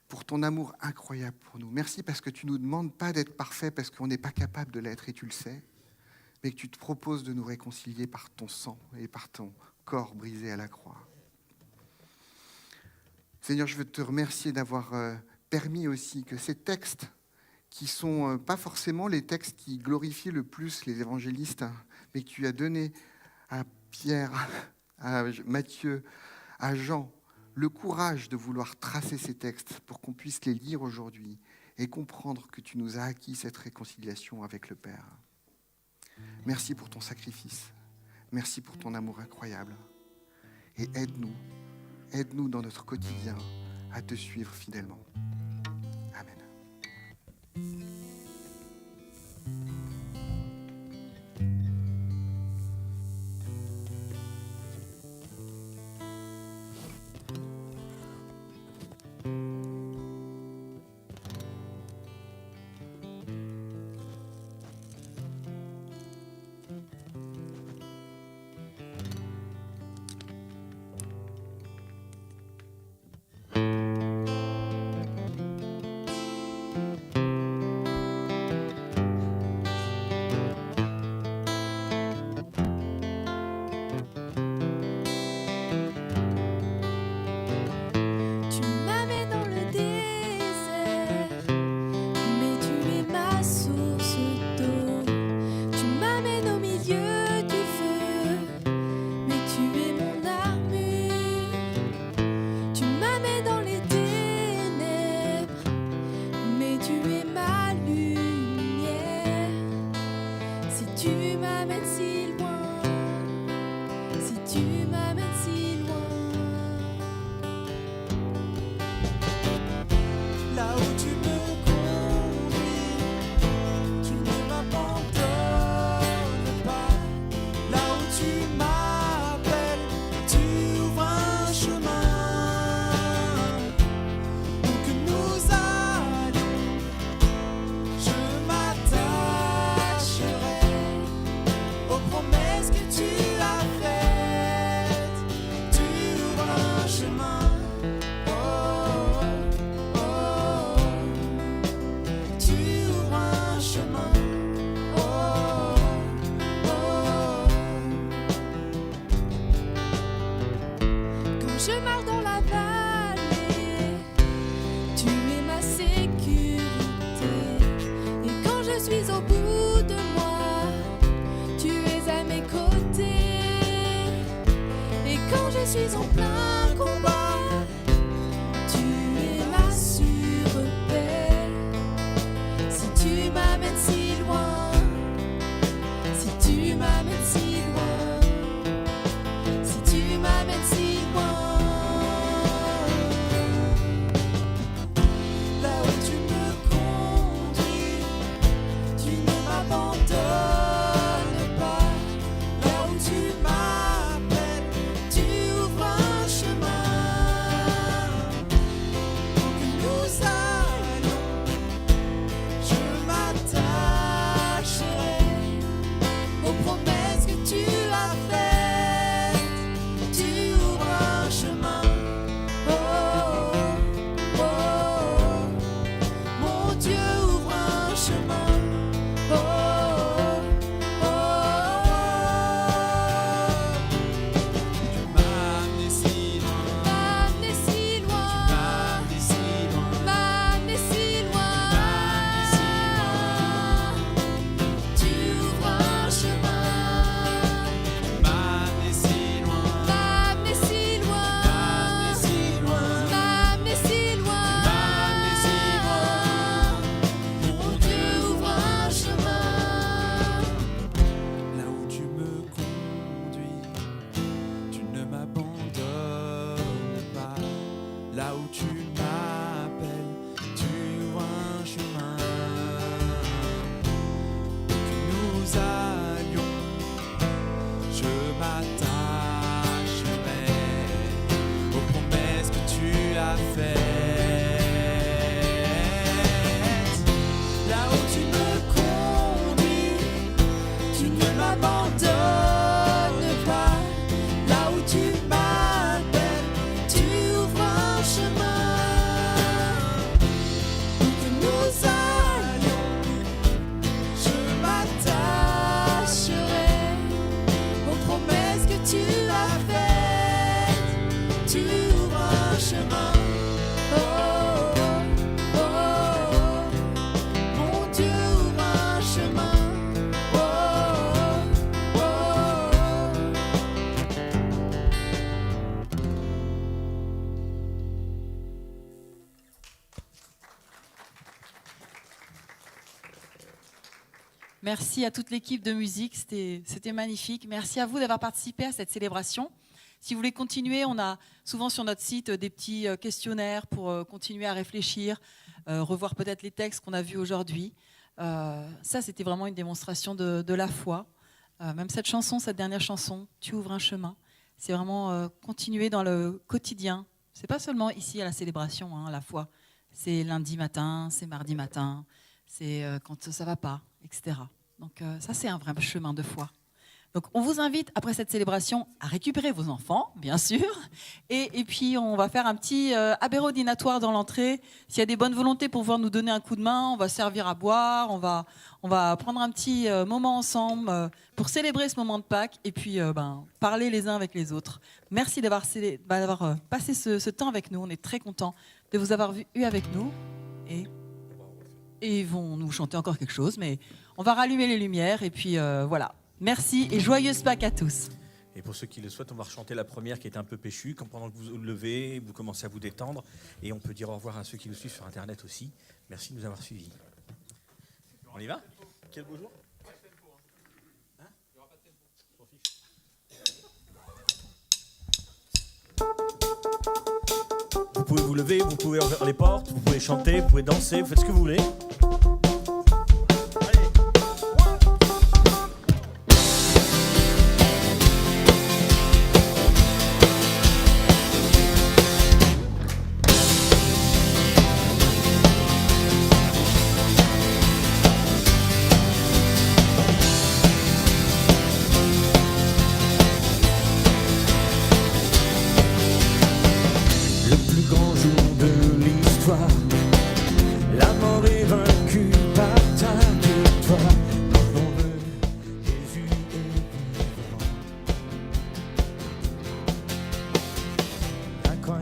pour ton amour incroyable pour nous. Merci parce que tu ne nous demandes pas d'être parfait parce qu'on n'est pas capable de l'être et tu le sais, mais que tu te proposes de nous réconcilier par ton sang et par ton corps brisé à la croix. Seigneur, je veux te remercier d'avoir permis aussi que ces textes, qui ne sont pas forcément les textes qui glorifient le plus les évangélistes, mais que tu as donné à Pierre, à Matthieu, à Jean, le courage de vouloir tracer ces textes pour qu'on puisse les lire aujourd'hui et comprendre que tu nous as acquis cette réconciliation avec le Père. Merci pour ton sacrifice. Merci pour ton amour incroyable. Et aide-nous dans notre quotidien à te suivre fidèlement. Amen. Merci à toute l'équipe de musique, c'était magnifique. Merci à vous d'avoir participé à cette célébration. Si vous voulez continuer, on a souvent sur notre site des petits questionnaires pour continuer à réfléchir, revoir peut-être les textes qu'on a vus aujourd'hui. Ça, c'était vraiment une démonstration de la foi. Même cette chanson, cette dernière chanson, « Tu ouvres un chemin », c'est vraiment continuer dans le quotidien. C'est pas seulement ici à la célébration, hein, la foi. C'est lundi matin, c'est mardi matin, c'est quand ça va pas, etc. Donc ça, c'est un vrai chemin de foi. Donc on vous invite, après cette célébration, à récupérer vos enfants, bien sûr. Et puis on va faire un petit apéro dînatoire dans l'entrée. S'il y a des bonnes volontés pour pouvoir nous donner un coup de main, on va servir à boire, on va prendre un petit moment ensemble pour célébrer ce moment de Pâques et puis parler les uns avec les autres. Merci d'avoir passé ce temps avec nous. On est très contents de vous avoir eu avec nous. Et ils vont nous chanter encore quelque chose, mais on va rallumer les lumières et puis voilà. Merci et joyeuse Pâques à tous. Et pour ceux qui le souhaitent, on va rechanter la première qui est un peu péchue, comme pendant que vous vous levez, vous commencez à vous détendre. Et on peut dire au revoir à ceux qui nous suivent sur Internet aussi. Merci de nous avoir suivis. On y va? Quel beau jour? Vous pouvez vous lever, vous pouvez ouvrir les portes, vous pouvez chanter, vous pouvez danser, vous faites ce que vous voulez.